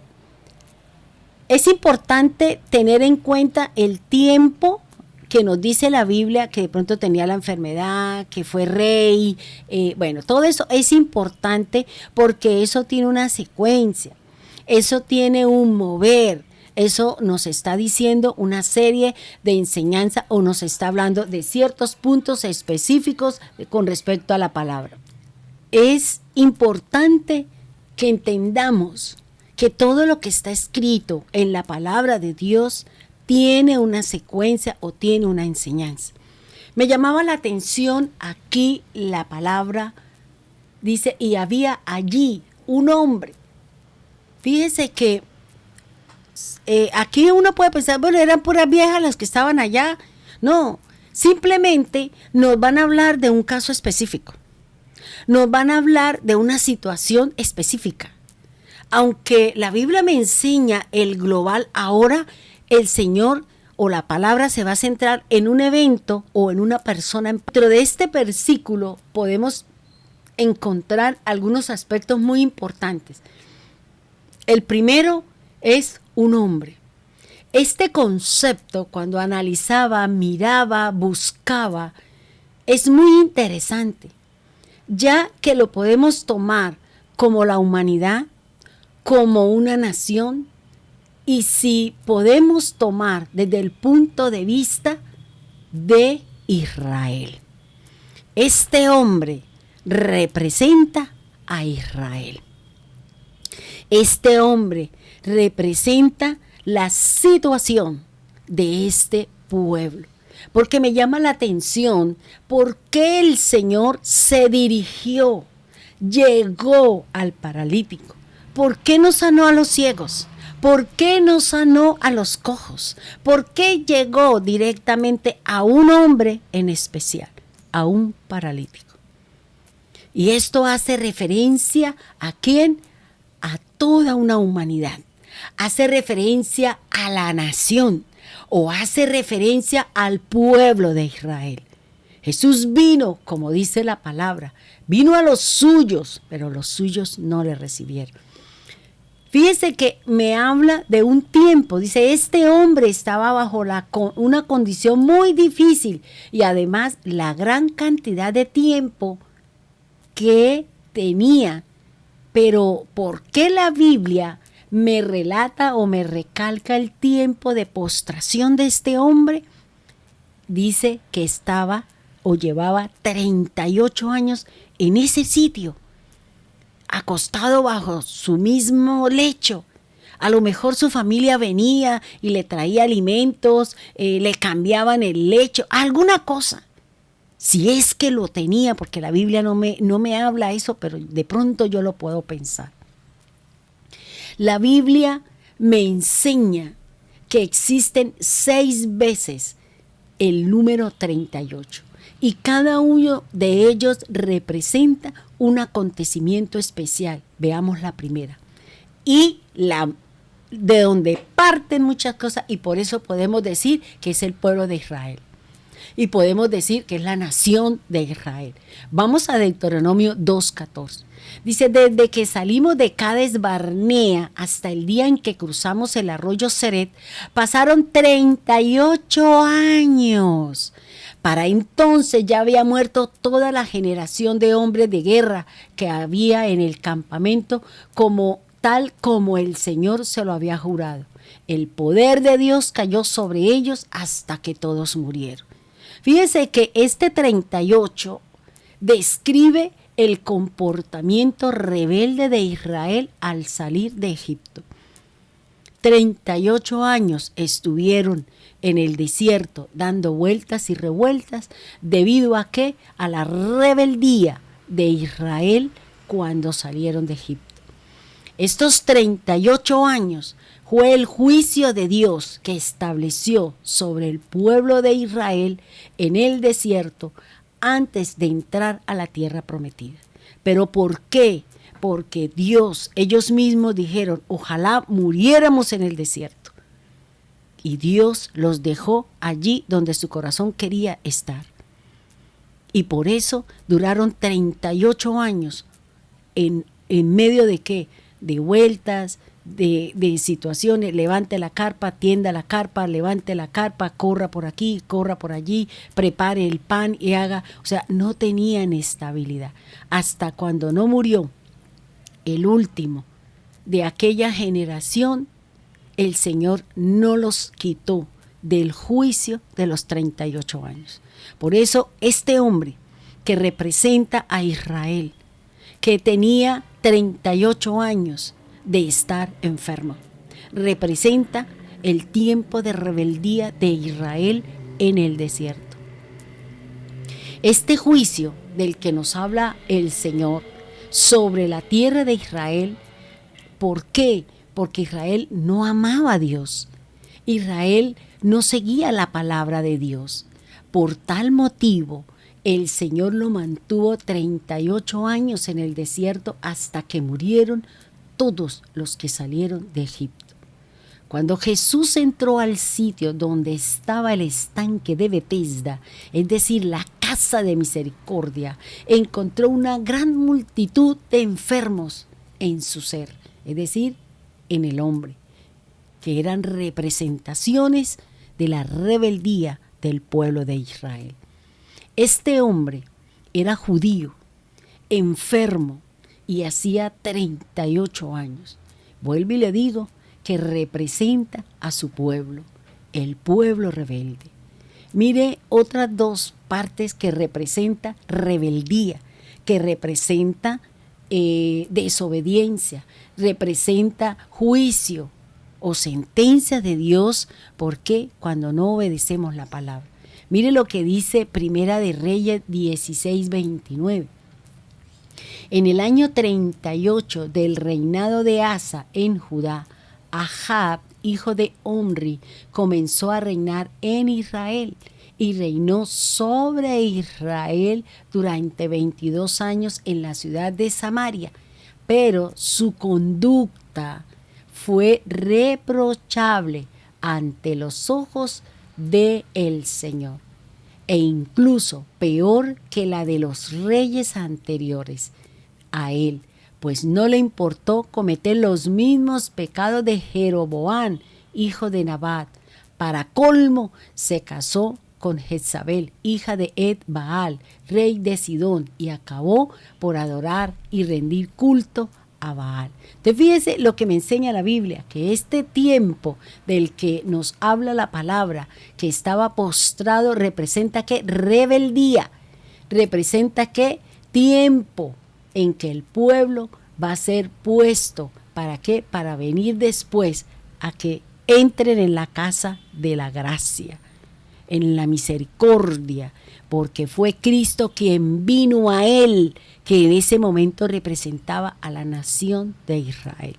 es importante tener en cuenta el tiempo que nos dice la Biblia, que de pronto tenía la enfermedad, que fue rey, bueno, todo eso es importante porque eso tiene una secuencia, eso tiene un mover, eso nos está diciendo una serie de enseñanza o nos está hablando de ciertos puntos específicos con respecto a la palabra. Es importante que entendamos que todo lo que está escrito en la palabra de Dios tiene una secuencia o tiene una enseñanza. Me llamaba la atención aquí la palabra Dice, y había allí un hombre. Fíjese que aquí uno puede pensar, bueno, eran puras viejas las que estaban allá. No, simplemente nos van a hablar de un caso específico. Nos van a hablar de una situación específica. Aunque la Biblia me enseña el global, ahora el Señor o la palabra se va a centrar en un evento o en una persona. Dentro de este versículo podemos encontrar algunos aspectos muy importantes. El primero es un hombre. Este concepto, cuando analizaba, miraba, buscaba, es muy interesante, ya que lo podemos tomar como la humanidad, como una nación, y si podemos tomar desde el punto de vista de Israel. Este hombre representa a Israel. Este hombre representa la situación de este pueblo. Porque me llama la atención por qué el Señor se dirigió, llegó al paralítico. ¿Por qué no sanó a los ciegos? ¿Por qué no sanó a los cojos? ¿Por qué llegó directamente a un hombre en especial, a un paralítico? Y esto hace referencia ¿a quién? A toda una humanidad. Hace referencia a la nación o hace referencia al pueblo de Israel. Jesús vino, como dice la palabra, vino a los suyos, pero los suyos no le recibieron. Fíjese que me habla de un tiempo, dice, este hombre estaba bajo una condición muy difícil y además la gran cantidad de tiempo que tenía. Pero ¿por qué la Biblia me relata o me recalca el tiempo de postración de este hombre? Dice que estaba o llevaba 38 años en ese sitio, acostado bajo su mismo lecho. A lo mejor su familia venía y le traía alimentos, le cambiaban el lecho, alguna cosa. Si es que lo tenía, porque la Biblia no me habla eso, pero de pronto yo lo puedo pensar. La Biblia me enseña que existen 6 veces el número 38. Y cada uno de ellos representa un acontecimiento especial. Veamos la primera. Y de donde parten muchas cosas, y por eso podemos decir que es el pueblo de Israel. Y podemos decir que es la nación de Israel. Vamos a Deuteronomio 2:14. Dice, desde que salimos de Cades Barnea hasta el día en que cruzamos el arroyo Ceret, pasaron 38 años. Para entonces ya había muerto toda la generación de hombres de guerra que había en el campamento, tal como el Señor se lo había jurado. El poder de Dios cayó sobre ellos hasta que todos murieron. Fíjese que este 38 describe el comportamiento rebelde de Israel al salir de Egipto. 38 años estuvieron en el desierto dando vueltas y revueltas. ¿Debido a qué? A la rebeldía de Israel cuando salieron de Egipto. Estos 38 años fue el juicio de Dios que estableció sobre el pueblo de Israel en el desierto antes de entrar a la tierra prometida. ¿Pero por qué? Porque ellos mismos dijeron, ojalá muriéramos en el desierto. Y Dios los dejó allí donde su corazón quería estar. Y por eso duraron 38 años en medio de ¿qué? De vueltas, de situaciones, levante la carpa, tienda la carpa, levante la carpa, corra por aquí, corra por allí, prepare el pan y haga, o sea, no tenían estabilidad. Hasta cuando no murió el último de aquella generación, el Señor no los quitó del juicio de los 38 años. Por eso este hombre que representa a Israel, que tenía 38 años de estar enfermo, representa el tiempo de rebeldía de Israel en el desierto. Este juicio del que nos habla el Señor sobre la tierra de Israel. ¿Por qué? Porque Israel no amaba a Dios. Israel no seguía la palabra de Dios. Por tal motivo, el Señor lo mantuvo 38 años en el desierto hasta que murieron todos los que salieron de Egipto. Cuando Jesús entró al sitio donde estaba el estanque de Betesda, es decir, la casa de misericordia, encontró una gran multitud de enfermos en su ser, es decir, en el hombre, que eran representaciones de la rebeldía del pueblo de Israel. Este hombre era judío, enfermo, y hacía 38 años. Vuelvo y le digo que representa a su pueblo, el pueblo rebelde. Mire otras dos partes que representa rebeldía, que representa desobediencia, representa juicio o sentencia de Dios. ¿Por qué? Cuando no obedecemos la palabra. Mire lo que dice Primera de Reyes 16:29. En el año 38 del reinado de Asa en Judá, Ahab, hijo de Omri, comenzó a reinar en Israel y reinó sobre Israel durante 22 años en la ciudad de Samaria. Pero su conducta fue reprochable ante los ojos del Señor, e incluso peor que la de los reyes anteriores a él, pues no le importó cometer los mismos pecados de Jeroboam, hijo de Nabat. Para colmo, se casó con Jezabel, hija de Ed-Baal, rey de Sidón, y acabó por adorar y rendir culto a Baal. Entonces fíjese lo que me enseña la Biblia, que este tiempo del que nos habla la palabra, que estaba postrado, representa ¿qué? Rebeldía, representa ¿qué? Tiempo en que el pueblo va a ser puesto, ¿para qué? Para venir después a que entren en la casa de la gracia, en la misericordia, porque fue Cristo quien vino a él, que en ese momento representaba a la nación de Israel.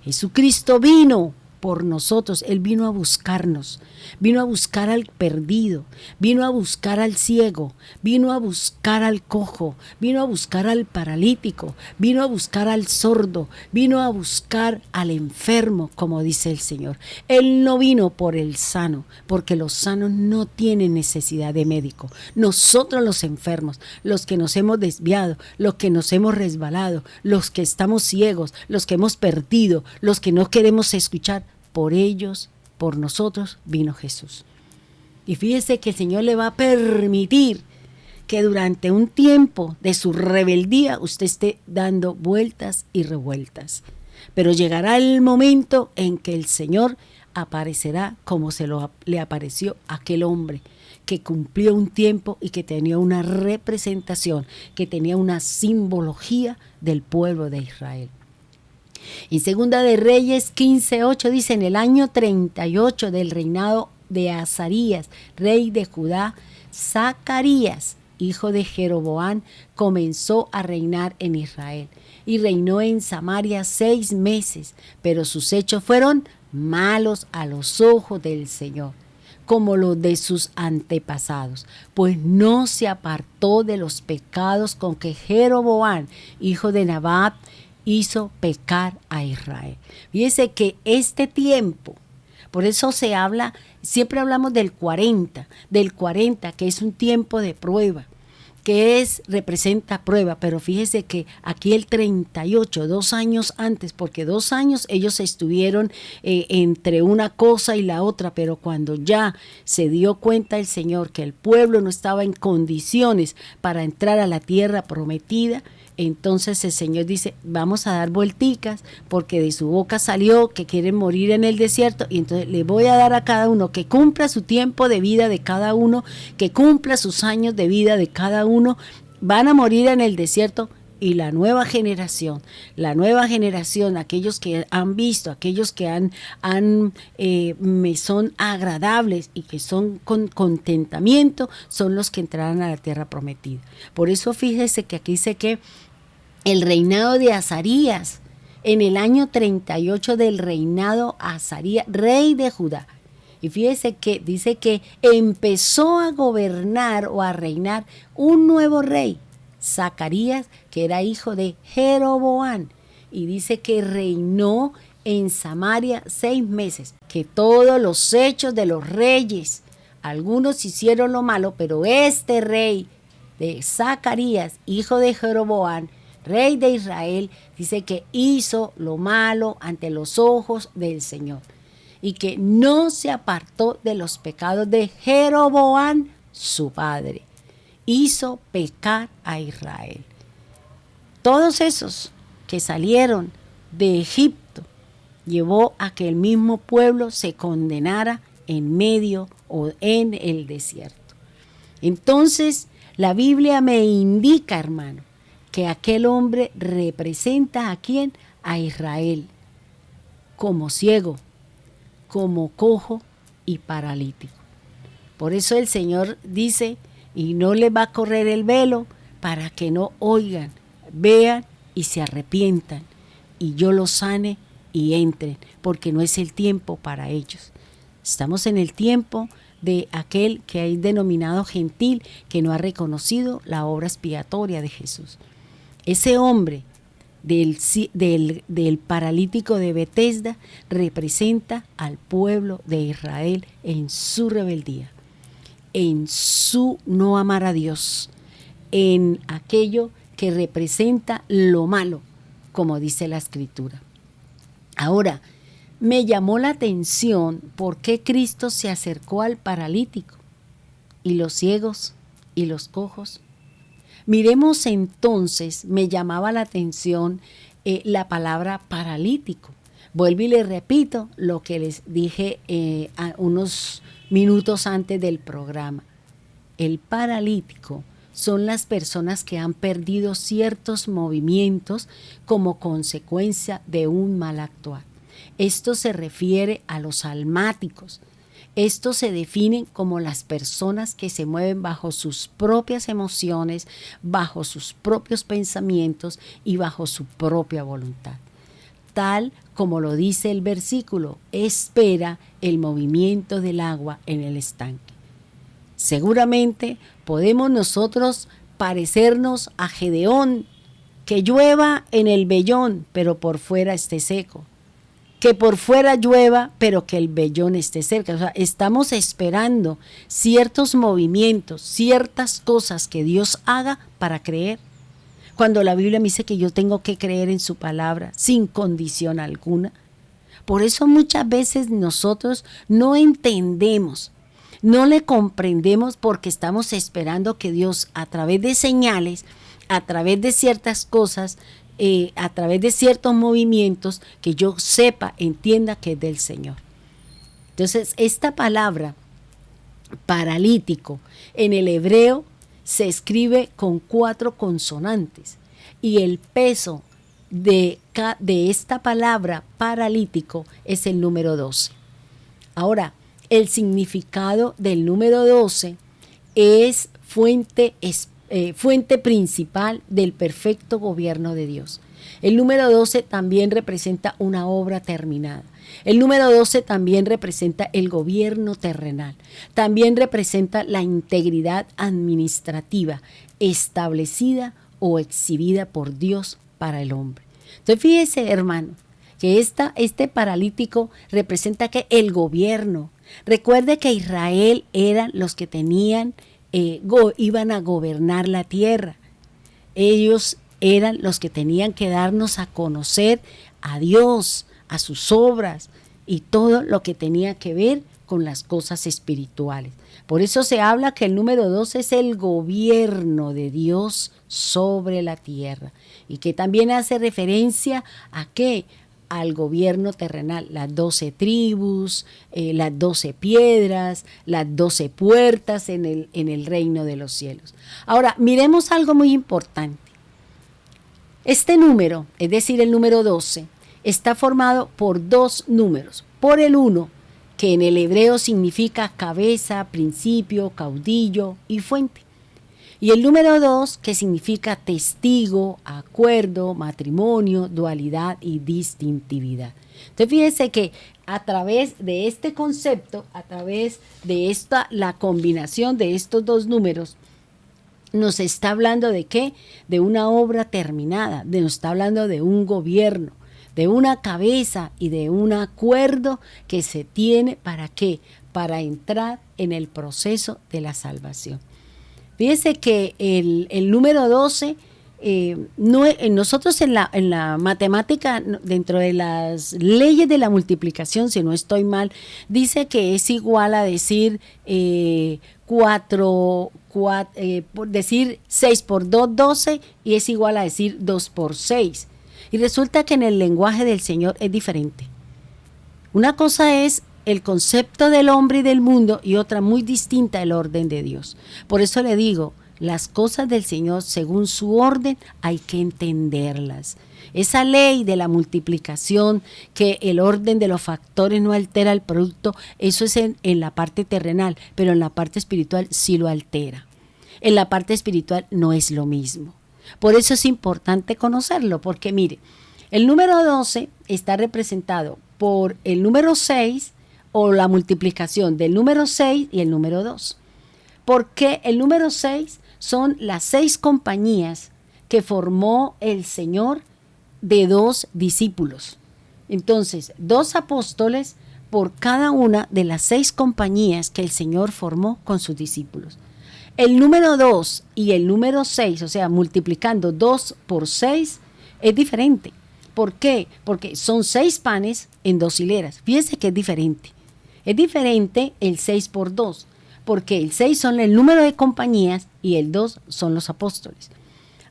Jesucristo vino por nosotros, Él vino a buscarnos, vino a buscar al perdido, vino a buscar al ciego, vino a buscar al cojo, vino a buscar al paralítico, vino a buscar al sordo, vino a buscar al enfermo, como dice el Señor. Él no vino por el sano, porque los sanos no tienen necesidad de médico. Nosotros los enfermos, los que nos hemos desviado, los que nos hemos resbalado, los que estamos ciegos, los que hemos perdido, los que no queremos escuchar, por ellos, por nosotros vino Jesús. Y fíjese que el Señor le va a permitir que durante un tiempo de su rebeldía usted esté dando vueltas y revueltas. Pero llegará el momento en que el Señor aparecerá como le apareció a aquel hombre que cumplió un tiempo y que tenía una representación, que tenía una simbología del pueblo de Israel. En Segunda de Reyes 15:8 dice: en el año 38 del reinado de Azarías, rey de Judá, Zacarías, hijo de Jeroboam, comenzó a reinar en Israel y reinó en Samaria 6 meses, pero sus hechos fueron malos a los ojos del Señor, como los de sus antepasados, pues no se apartó de los pecados con que Jeroboam, hijo de Nabat, hizo pecar a Israel. Fíjese que este tiempo, por eso se habla, siempre hablamos del 40, que es un tiempo de prueba, que representa prueba, pero fíjese que aquí el 38, 2 años antes, porque 2 años ellos estuvieron entre una cosa y la otra, pero cuando ya se dio cuenta el Señor que el pueblo no estaba en condiciones para entrar a la tierra prometida, entonces el Señor dice: vamos a dar vuelticas, porque de su boca salió que quieren morir en el desierto, y entonces le voy a dar a cada uno que cumpla su tiempo de vida de cada uno, que cumpla sus años de vida de cada uno. Van a morir en el desierto, y la nueva generación, aquellos que han visto, aquellos que me son agradables y que son con contentamiento, son los que entrarán a la tierra prometida. Por eso fíjese que aquí dice que el reinado de Azarías, en el año 38 del reinado Azarías, rey de Judá. Y fíjese que dice que empezó a gobernar o a reinar un nuevo rey, Zacarías, que era hijo de Jeroboam. Y dice que reinó en Samaria 6 meses, que todos los hechos de los reyes, algunos hicieron lo malo, pero este rey de Zacarías, hijo de Jeroboam, rey de Israel, dice que hizo lo malo ante los ojos del Señor y que no se apartó de los pecados de Jeroboam, su padre. Hizo pecar a Israel. Todos esos que salieron de Egipto llevó a que el mismo pueblo se condenara en medio o en el desierto. Entonces, la Biblia me indica, hermano, que aquel hombre representa ¿a quién? A Israel, como ciego, como cojo y paralítico. Por eso el Señor dice, y no les va a correr el velo para que no oigan, vean y se arrepientan, y yo los sane y entren, porque no es el tiempo para ellos. Estamos en el tiempo de aquel que hay denominado gentil, que no ha reconocido la obra expiatoria de Jesús. Ese hombre del paralítico de Betesda representa al pueblo de Israel en su rebeldía, en su no amar a Dios, en aquello que representa lo malo, como dice la Escritura. Ahora, me llamó la atención por qué Cristo se acercó al paralítico y los ciegos y los cojos. Miremos entonces, me llamaba la atención la palabra paralítico. Vuelvo y les repito lo que les dije unos minutos antes del programa. El paralítico son las personas que han perdido ciertos movimientos como consecuencia de un mal actuar. Esto se refiere a los almáticos. Estos se definen como las personas que se mueven bajo sus propias emociones, bajo sus propios pensamientos y bajo su propia voluntad. Tal como lo dice el versículo, espera el movimiento del agua en el estanque. Seguramente podemos nosotros parecernos a Gedeón, que llueva en el vellón, pero por fuera esté seco. Que por fuera llueva, pero que el vellón esté cerca. O sea, estamos esperando ciertos movimientos, ciertas cosas que Dios haga para creer. Cuando la Biblia me dice que yo tengo que creer en su palabra sin condición alguna. Por eso muchas veces nosotros no entendemos, no le comprendemos porque estamos esperando que Dios a través de señales, a través de ciertas cosas, a través de ciertos movimientos que yo sepa, entienda que es del Señor. Entonces, esta palabra paralítico en el hebreo se escribe con 4 consonantes y el peso de esta palabra paralítico es el número 12. Ahora, el significado del número 12 es fuente principal del perfecto gobierno de Dios. El número 12 también representa una obra terminada. El número 12 también representa el gobierno terrenal. También representa la integridad administrativa establecida o exhibida por Dios para el hombre. Entonces fíjese, hermano, que este paralítico representa que el gobierno. Recuerde que Israel eran los que tenían iban a gobernar la tierra. Ellos eran los que tenían que darnos a conocer a Dios, a sus obras y todo lo que tenía que ver con las cosas espirituales. Por eso se habla que el número 2 es el gobierno de Dios sobre la tierra y que también hace referencia a ¿qué? Al gobierno terrenal, las 12 tribus, las 12 piedras, las 12 puertas en el reino de los cielos. Ahora, miremos algo muy importante. Este número, es decir, el número 12, está formado por 2 números. Por el 1, que en el hebreo significa cabeza, principio, caudillo y fuente. Y el número 2, que significa testigo, acuerdo, matrimonio, dualidad y distintividad. Entonces fíjense que a través de este concepto, a través de la combinación de estos dos números, nos está hablando de ¿qué? De una obra terminada, nos está hablando de un gobierno, de una cabeza y de un acuerdo que se tiene ¿para qué? Para entrar en el proceso de la salvación. Fíjense que el número 12, nosotros en la matemática, dentro de las leyes de la multiplicación, si no estoy mal, dice que es igual a decir decir 6 por 2, 12, y es igual a decir 2 por 6. Y resulta que en el lenguaje del Señor es diferente. Una cosa es el concepto del hombre y del mundo, y otra muy distinta, el orden de Dios. Por eso le digo, las cosas del Señor según su orden hay que entenderlas. Esa ley de la multiplicación, que el orden de los factores no altera el producto, eso es en la parte terrenal, pero en la parte espiritual sí lo altera. En la parte espiritual no es lo mismo. Por eso es importante conocerlo, porque mire, el número 12 está representado por el número 6, o la multiplicación del número 6 y el número 2. Porque el número 6 son las 6 compañías que formó el Señor de 2 discípulos. Entonces, 2 apóstoles por cada una de las 6 compañías que el Señor formó con sus discípulos. El número 2 y el número 6, o sea, multiplicando 2 por 6, es diferente. ¿Por qué? Porque son 6 panes en 2 hileras. Fíjense que es diferente. Es diferente el 6 por 2, porque el 6 son el número de compañías y el 2 son los apóstoles.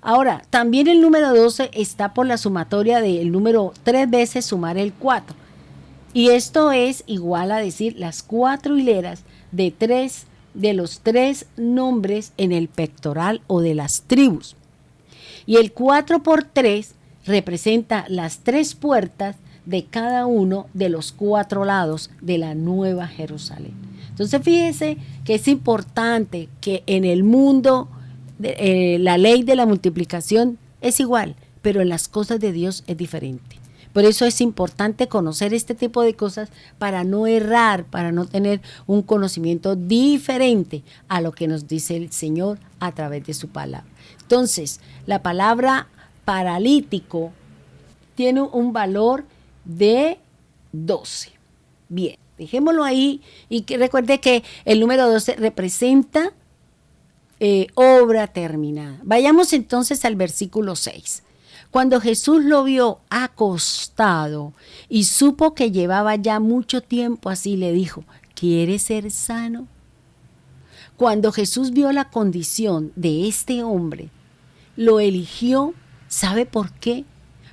Ahora, también el número 12 está por la sumatoria del número 3 veces sumar el 4. Y esto es igual a decir las 4 hileras de los 3 nombres en el pectoral o de las tribus. Y el 4 por 3 representa las 3 puertas de cada uno de los 4 lados de la Nueva Jerusalén. Entonces fíjese que es importante que en el mundo la ley de la multiplicación es igual, pero en las cosas de Dios es diferente. Por eso es importante conocer este tipo de cosas para no errar, para no tener un conocimiento diferente a lo que nos dice el Señor a través de su palabra. Entonces, la palabra paralítico tiene un valor de 12. Bien, dejémoslo ahí y que recuerde que el número 12 representa obra terminada. Vayamos entonces al versículo 6. Cuando Jesús lo vio acostado y supo que llevaba ya mucho tiempo así, le dijo, ¿quieres ser sano? Cuando Jesús vio la condición de este hombre, lo eligió, ¿sabe por qué?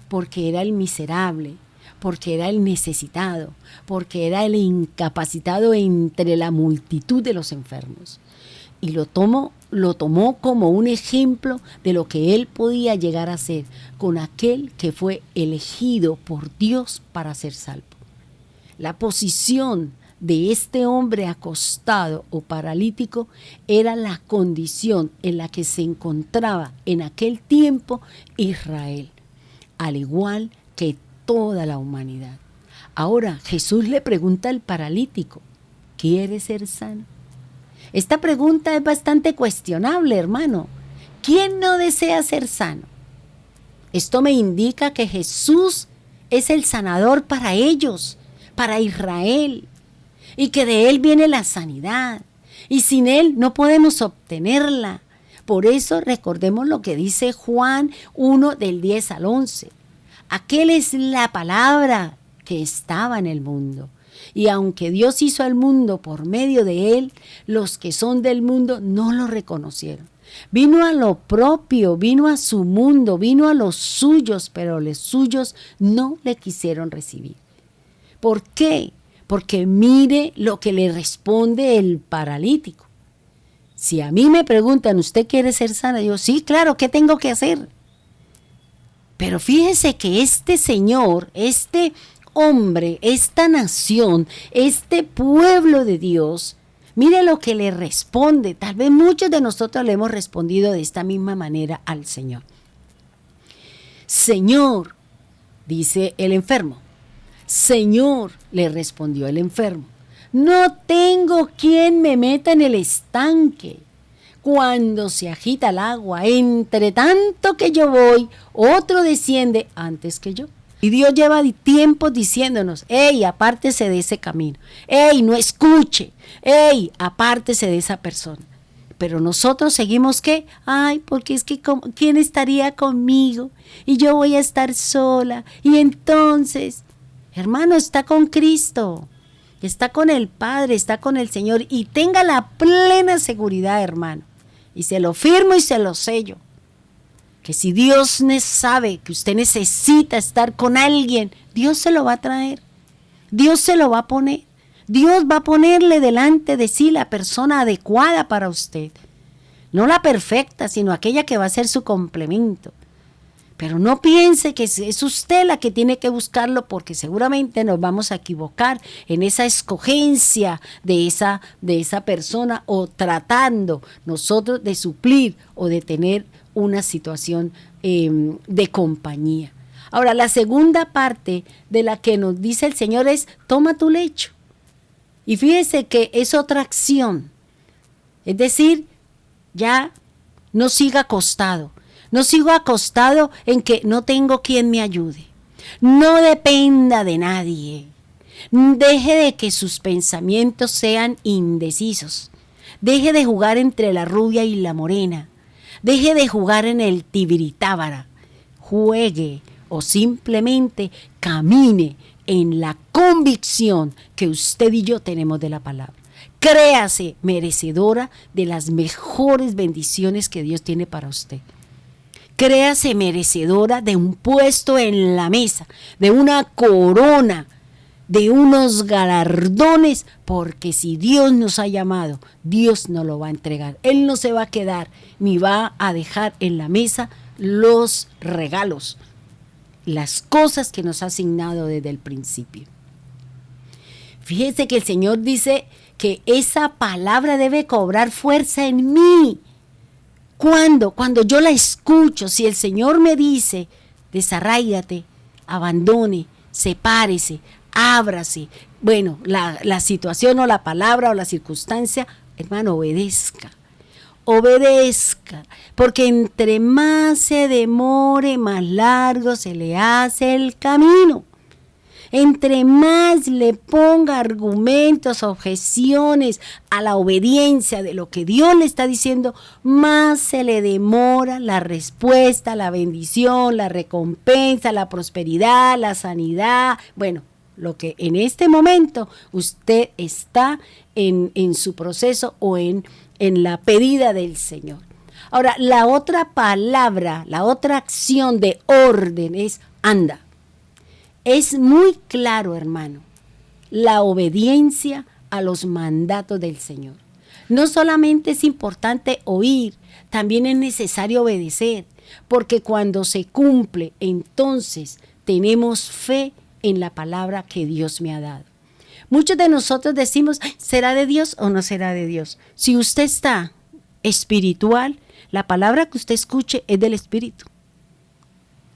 Porque era el miserable, porque era el necesitado, porque era el incapacitado entre la multitud de los enfermos. Y lo tomó como un ejemplo de lo que él podía llegar a ser con aquel que fue elegido por Dios para ser salvo. La posición de este hombre acostado o paralítico era la condición en la que se encontraba en aquel tiempo Israel, al igual que toda la humanidad. Ahora Jesús le pregunta al paralítico, ¿quieres ser sano? Esta pregunta es bastante cuestionable, hermano. ¿Quién no desea ser sano? Esto me indica que Jesús es el sanador para ellos, para Israel, y que de Él viene la sanidad, y sin Él no podemos obtenerla. Por eso recordemos lo que dice Juan 1 del 10 al 11. Aquel es la palabra que estaba en el mundo. Y aunque Dios hizo al mundo por medio de él, los que son del mundo no lo reconocieron. Vino a lo propio, vino a su mundo, vino a los suyos, pero los suyos no le quisieron recibir. ¿Por qué? Porque mire lo que le responde el paralítico. Si a mí me preguntan, ¿usted quiere ser sana? Yo, sí, claro, ¿qué tengo que hacer? Pero fíjese que este señor, este hombre, esta nación, este pueblo de Dios, Mire lo que le responde. Tal vez muchos de nosotros le hemos respondido de esta misma manera al Señor. Señor, dice el enfermo. Señor, le respondió el enfermo, no tengo quien me meta en el estanque. Cuando se agita el agua, entre tanto que yo voy, otro desciende antes que yo. Y Dios lleva tiempo diciéndonos, hey, apártese de ese camino. Hey, no escuche. Hey, apártese de esa persona. Pero nosotros seguimos, ¿qué? Ay, porque es que ¿quién estaría conmigo? Y yo voy a estar sola. Y entonces, hermano, está con Cristo. Está con el Padre, está con el Señor. Y tenga la plena seguridad, hermano. Y se lo firmo y se lo sello. Que si Dios sabe que usted necesita estar con alguien, Dios se lo va a traer. Dios se lo va a poner. Dios va a ponerle delante de sí la persona adecuada para usted. No la perfecta, sino aquella que va a ser su complemento. Pero no piense que es usted la que tiene que buscarlo, porque seguramente nos vamos a equivocar en esa escogencia de esa persona, o tratando nosotros de suplir o de tener una situación de compañía. Ahora, la segunda parte de la que nos dice el Señor es: toma tu lecho. Y fíjese que es otra acción. Es decir, ya no siga acostado. No sigo acostado en que no tengo quien me ayude. No dependa de nadie. Deje de que sus pensamientos sean indecisos. Deje de jugar entre la rubia y la morena. Deje de jugar en el tibiritábara. Juegue o simplemente camine en la convicción que usted y yo tenemos de la palabra. Créase merecedora de las mejores bendiciones que Dios tiene para usted. Créase merecedora de un puesto en la mesa, de una corona, de unos galardones, porque si Dios nos ha llamado, Dios nos lo va a entregar. Él no se va a quedar ni va a dejar en la mesa los regalos, las cosas que nos ha asignado desde el principio. Fíjese que el Señor dice que esa palabra debe cobrar fuerza en mí. ¿Cuándo? Cuando yo la escucho. Si el Señor me dice, desarráigate, abandone, sepárese, ábrase. Bueno, la situación o la palabra o la circunstancia, hermano, obedezca. Obedezca, porque entre más se demore, más largo se le hace el camino. Entre más le ponga argumentos, objeciones a la obediencia de lo que Dios le está diciendo, más se le demora la respuesta, la bendición, la recompensa, la prosperidad, la sanidad. Bueno, lo que en este momento usted está en su proceso o en la pedida del Señor. Ahora, la otra palabra, la otra acción de orden es anda. Es muy claro, hermano, la obediencia a los mandatos del Señor. No solamente es importante oír, también es necesario obedecer, porque cuando se cumple, entonces tenemos fe en la palabra que Dios me ha dado. Muchos de nosotros decimos, ¿será de Dios o no será de Dios? Si usted está espiritual, la palabra que usted escuche es del Espíritu.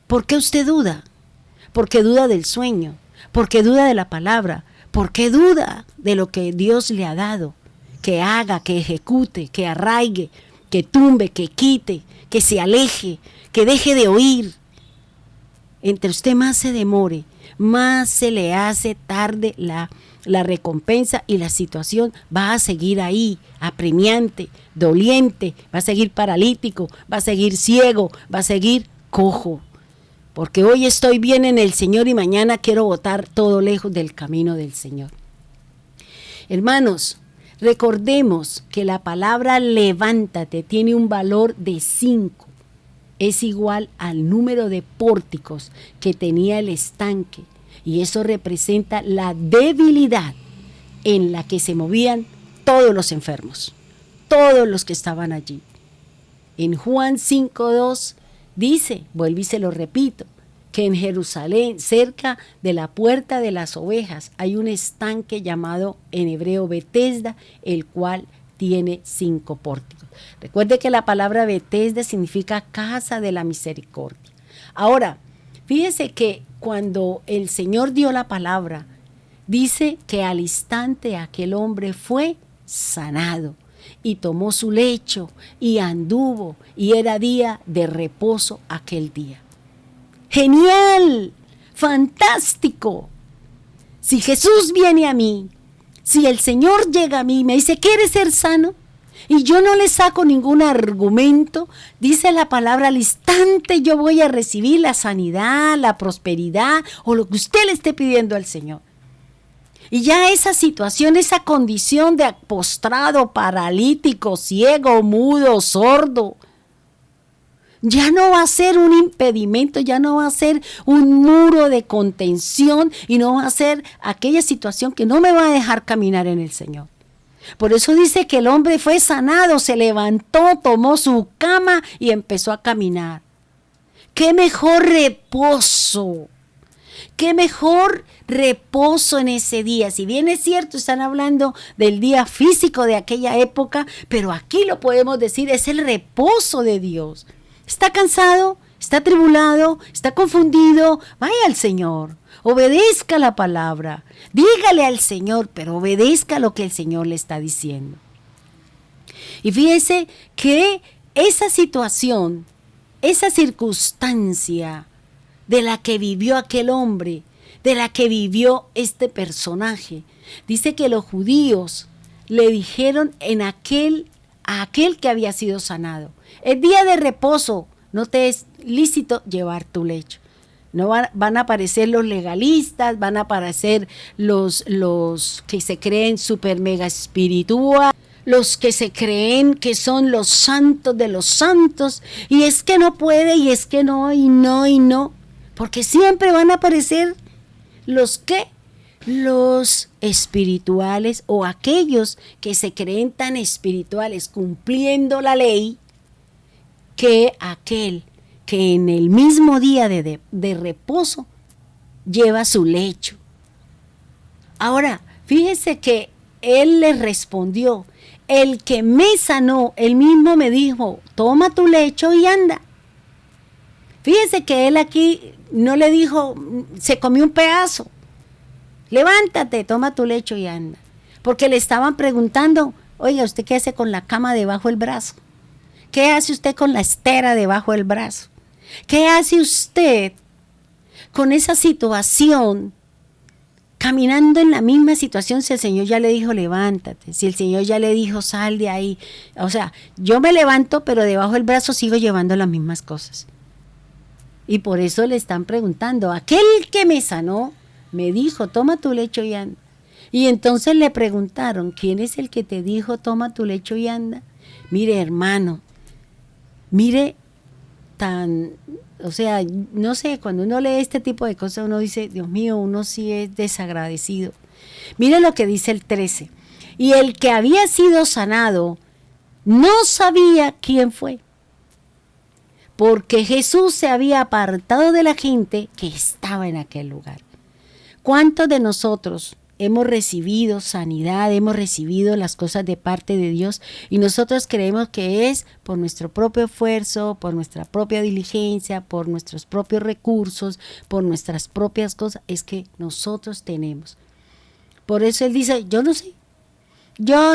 ¿Por qué usted duda? ¿Por qué duda del sueño? ¿Por qué duda de la palabra? ¿Por qué duda de lo que Dios le ha dado? Que haga, que ejecute, que arraigue, que tumbe, que quite, que se aleje, que deje de oír. Entre usted más se demore, más se le hace tarde la recompensa, y la situación va a seguir ahí, apremiante, doliente, va a seguir paralítico, va a seguir ciego, va a seguir cojo. Porque hoy estoy bien en el Señor y mañana quiero botar todo lejos del camino del Señor. Hermanos, recordemos que la palabra levántate tiene un valor de 5. Es igual al número de pórticos que tenía el estanque. Y eso representa la debilidad en la que se movían todos los enfermos, todos los que estaban allí. En Juan 5:2 dice, vuelvo y se lo repito, que en Jerusalén, cerca de la puerta de las ovejas, hay un estanque llamado en hebreo Betesda, el cual tiene 5 pórticos. Recuerde que la palabra Betesda significa casa de la misericordia. Ahora, fíjese que cuando el Señor dio la palabra, dice que al instante aquel hombre fue sanado y tomó su lecho y anduvo, y era día de reposo aquel día. ¡Genial! ¡Fantástico! Si Jesús viene a mí, si el Señor llega a mí y me dice, ¿quieres ser sano? Y yo no le saco ningún argumento, dice la palabra, al instante yo voy a recibir la sanidad, la prosperidad o lo que usted le esté pidiendo al Señor. Y ya esa situación, esa condición de postrado, paralítico, ciego, mudo, sordo, ya no va a ser un impedimento, ya no va a ser un muro de contención y no va a ser aquella situación que no me va a dejar caminar en el Señor. Por eso dice que el hombre fue sanado, se levantó, tomó su cama y empezó a caminar. ¡Qué mejor reposo! ¡Qué mejor reposo en ese día! Si bien es cierto, están hablando del día físico de aquella época, pero aquí lo podemos decir, es el reposo de Dios. ¿Está cansado? ¿Está atribulado? ¿Está confundido? Vaya al Señor. Obedezca la palabra. Dígale al Señor, pero obedezca lo que el Señor le está diciendo. Y fíjese que esa situación, esa circunstancia de la que vivió aquel hombre, de la que vivió este personaje, dice que los judíos le dijeron a aquel que había sido sanado: el día de reposo no te es lícito llevar tu lecho. No van a aparecer los legalistas, van a aparecer los que se creen super mega espirituales, los que se creen que son los santos de los santos, y es que no puede, y es que no, y no, y no, porque siempre van a aparecer los espirituales, o aquellos que se creen tan espirituales cumpliendo la ley, que aquel que en el mismo día de reposo lleva su lecho. Ahora, fíjese que él le respondió: el que me sanó, él mismo me dijo, toma tu lecho y anda. Fíjese que él aquí no le dijo, se comió un pedazo, levántate, toma tu lecho y anda. Porque le estaban preguntando, oiga, ¿usted qué hace con la cama debajo del brazo? ¿Qué hace usted con la estera debajo del brazo? ¿Qué hace usted con esa situación, caminando en la misma situación, si el Señor ya le dijo levántate, si el Señor ya le dijo sal de ahí? O sea, yo me levanto, pero debajo del brazo sigo llevando las mismas cosas. Y por eso le están preguntando, aquel que me sanó me dijo, toma tu lecho y anda. Y entonces le preguntaron, ¿quién es el que te dijo toma tu lecho y anda? Mire, hermano, mire, o sea, no sé, cuando uno lee este tipo de cosas uno dice, Dios mío, uno sí es desagradecido. Mire lo que dice el 13. Y el que había sido sanado no sabía quién fue, porque Jesús se había apartado de la gente que estaba en aquel lugar. ¿Cuántos de nosotros hemos recibido sanidad, hemos recibido las cosas de parte de Dios y nosotros creemos que es por nuestro propio esfuerzo, por nuestra propia diligencia, por nuestros propios recursos, por nuestras propias cosas? Es que nosotros tenemos. Por eso Él dice, yo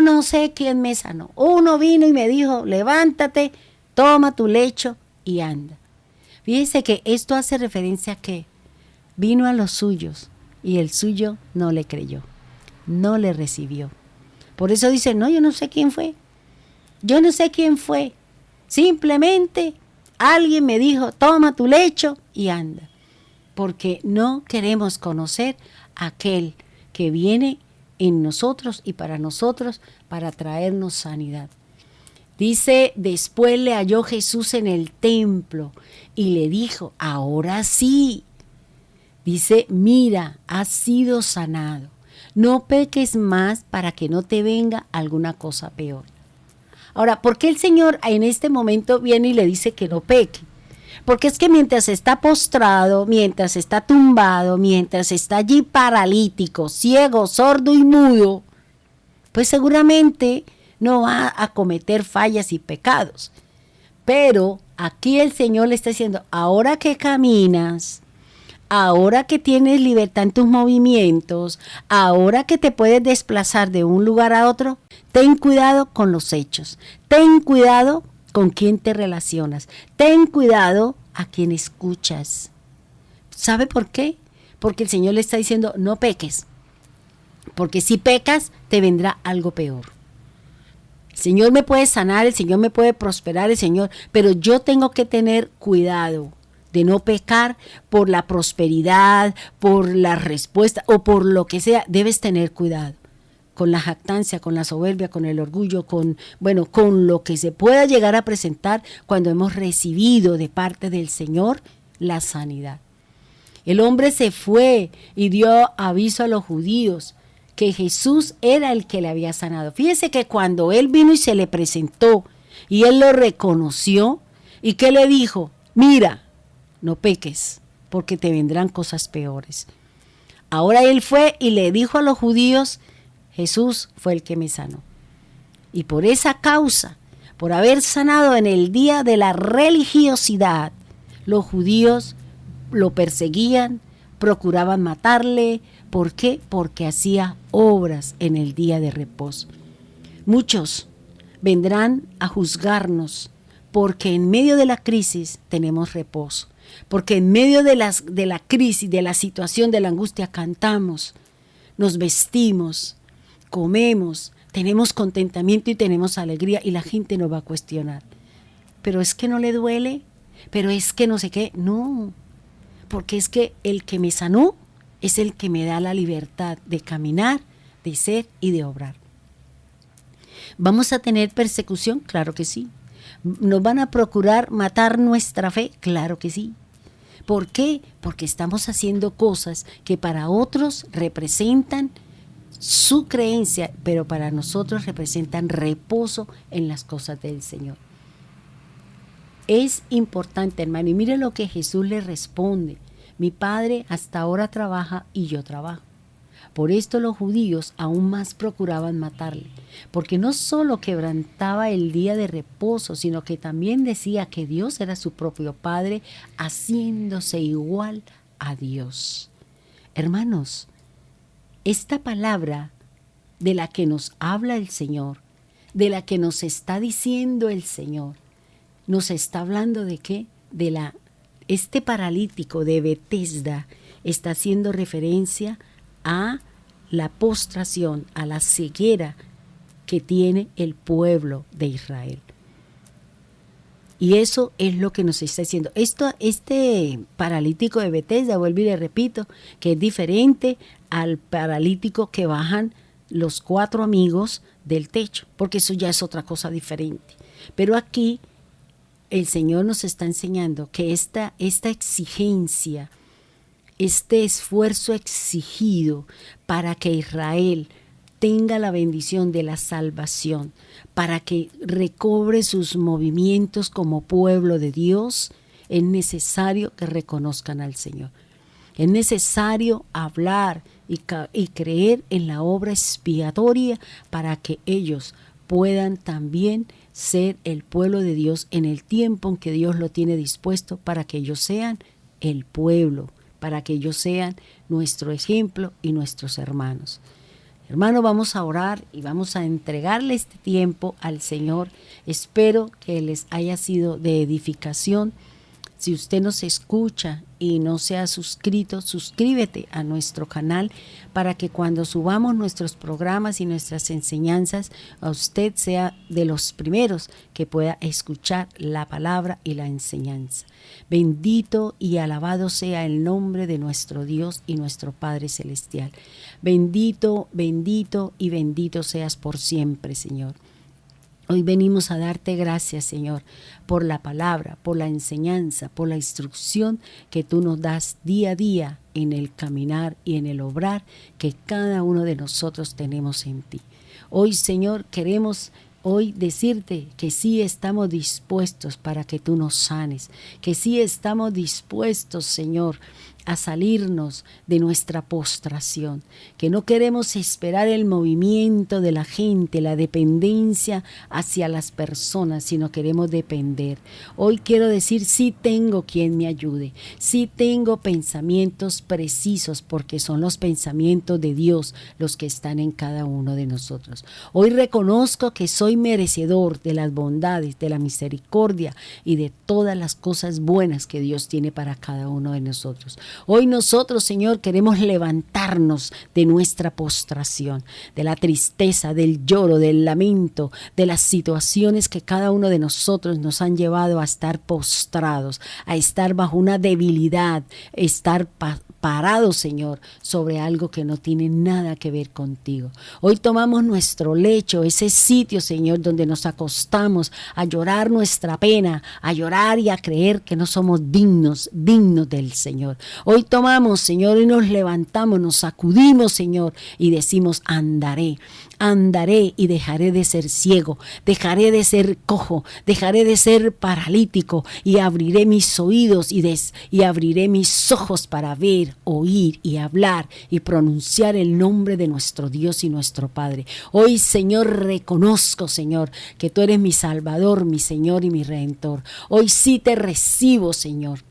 no sé quién me sanó. Uno vino y me dijo, levántate, toma tu lecho y anda. Fíjese que esto hace referencia a que vino a los suyos y el suyo no le creyó, no le recibió. Por eso dice, no, yo no sé quién fue. Yo no sé quién fue. Simplemente alguien me dijo, toma tu lecho y anda. Porque no queremos conocer a aquel que viene en nosotros y para nosotros para traernos sanidad. Dice, después le halló Jesús en el templo y le dijo, ahora sí. Dice, mira, has sido sanado. No peques más para que no te venga alguna cosa peor. Ahora, ¿por qué el Señor en este momento viene y le dice que no peque? Porque es que mientras está postrado, mientras está tumbado, mientras está allí paralítico, ciego, sordo y mudo, pues seguramente no va a cometer fallas y pecados. Pero aquí el Señor le está diciendo, ahora que caminas, ahora que tienes libertad en tus movimientos, ahora que te puedes desplazar de un lugar a otro, ten cuidado con los hechos, ten cuidado con quién te relacionas, ten cuidado a quién escuchas. ¿Sabe por qué? Porque el Señor le está diciendo, no peques, porque si pecas te vendrá algo peor. El Señor me puede sanar, el Señor me puede prosperar, el Señor, pero yo tengo que tener cuidado de no pecar por la prosperidad, por la respuesta o por lo que sea. Debes tener cuidado con la jactancia, con la soberbia, con el orgullo, con lo que se pueda llegar a presentar cuando hemos recibido de parte del Señor la sanidad. El hombre se fue y dio aviso a los judíos que Jesús era el que le había sanado. Fíjese que cuando él vino y se le presentó y él lo reconoció, ¿y qué le dijo? Mira, no peques, porque te vendrán cosas peores. Ahora él fue y le dijo a los judíos, Jesús fue el que me sanó. Y por esa causa, por haber sanado en el día de la religiosidad, los judíos lo perseguían, procuraban matarle. ¿Por qué? Porque hacía obras en el día de reposo. Muchos vendrán a juzgarnos porque en medio de la crisis tenemos reposo. Porque en medio de la crisis, de la situación, de la angustia, cantamos, nos vestimos, comemos, tenemos contentamiento y tenemos alegría y la gente nos va a cuestionar. Pero es que no le duele, pero es que no sé qué. No, porque es que el que me sanó es el que me da la libertad de caminar, de ser y de obrar. ¿Vamos a tener persecución? Claro que sí. ¿Nos van a procurar matar nuestra fe? Claro que sí. ¿Por qué? Porque estamos haciendo cosas que para otros representan su creencia, pero para nosotros representan reposo en las cosas del Señor. Es importante, hermano, y mire lo que Jesús le responde. Mi Padre hasta ahora trabaja y yo trabajo. Por esto los judíos aún más procuraban matarle, porque no solo quebrantaba el día de reposo, sino que también decía que Dios era su propio Padre, haciéndose igual a Dios. Hermanos, esta palabra de la que nos habla el Señor, de la que nos está diciendo el Señor, nos está hablando de qué? Este paralítico de Betesda está haciendo referencia a la postración, a la ceguera que tiene el pueblo de Israel. Y eso es lo que nos está diciendo. Este paralítico de Betesda, vuelvo y le repito, que es diferente al paralítico que bajan los 4 amigos del techo, porque eso ya es otra cosa diferente. Pero aquí el Señor nos está enseñando que esta exigencia, este esfuerzo exigido para que Israel tenga la bendición de la salvación, para que recobre sus movimientos como pueblo de Dios, es necesario que reconozcan al Señor. Es necesario hablar y creer en la obra expiatoria para que ellos puedan también ser el pueblo de Dios en el tiempo en que Dios lo tiene dispuesto para que ellos sean el pueblo, para que ellos sean nuestro ejemplo y nuestros hermanos. Hermano, vamos a orar y vamos a entregarle este tiempo al Señor. Espero que les haya sido de edificación. Si usted nos escucha y no se ha suscrito, suscríbete a nuestro canal para que cuando subamos nuestros programas y nuestras enseñanzas, a usted sea de los primeros que pueda escuchar la palabra y la enseñanza. Bendito y alabado sea el nombre de nuestro Dios y nuestro Padre Celestial. Bendito, bendito y bendito seas por siempre, Señor. Hoy venimos a darte gracias, Señor, por la palabra, por la enseñanza, por la instrucción que tú nos das día a día en el caminar y en el obrar que cada uno de nosotros tenemos en ti. Hoy, Señor, queremos hoy decirte que sí estamos dispuestos para que tú nos sanes, que sí estamos dispuestos, Señor, a salirnos de nuestra postración, que no queremos esperar el movimiento de la gente, la dependencia hacia las personas, sino queremos depender. Hoy quiero decir, sí tengo quien me ayude, sí tengo pensamientos precisos, porque son los pensamientos de Dios los que están en cada uno de nosotros. Hoy reconozco que soy merecedor de las bondades, de la misericordia y de todas las cosas buenas que Dios tiene para cada uno de nosotros. Hoy nosotros, Señor, queremos levantarnos de nuestra postración, de la tristeza, del lloro, del lamento, de las situaciones que cada uno de nosotros nos han llevado a estar postrados, a estar bajo una debilidad, estar parados, Señor, sobre algo que no tiene nada que ver contigo. Hoy tomamos nuestro lecho, ese sitio, Señor, donde nos acostamos a llorar nuestra pena, a llorar y a creer que no somos dignos del Señor. Hoy tomamos, Señor, y nos levantamos, nos sacudimos, Señor, y decimos, andaré y dejaré de ser ciego, dejaré de ser cojo, dejaré de ser paralítico y abriré mis oídos y abriré mis ojos para ver, oír y hablar y pronunciar el nombre de nuestro Dios y nuestro Padre. Hoy, Señor, reconozco, Señor, que tú eres mi Salvador, mi Señor y mi Redentor. Hoy sí te recibo, Señor,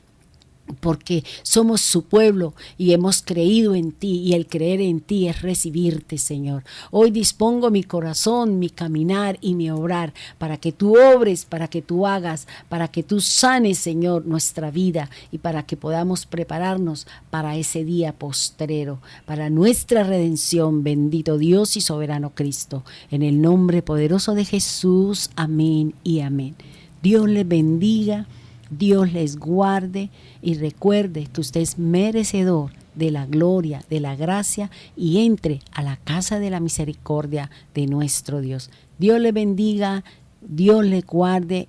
porque somos su pueblo y hemos creído en ti, y el creer en ti es recibirte, Señor. Hoy dispongo mi corazón, mi caminar y mi obrar para que tú obres, para que tú hagas, para que tú sanes, Señor, nuestra vida y para que podamos prepararnos para ese día postrero, para nuestra redención. Bendito Dios y soberano Cristo, en el nombre poderoso de Jesús. Amén y amén. Dios les bendiga, Dios les guarde, y recuerde que usted es merecedor de la gloria, de la gracia, y entre a la casa de la misericordia de nuestro Dios. Dios le bendiga, Dios le guarde.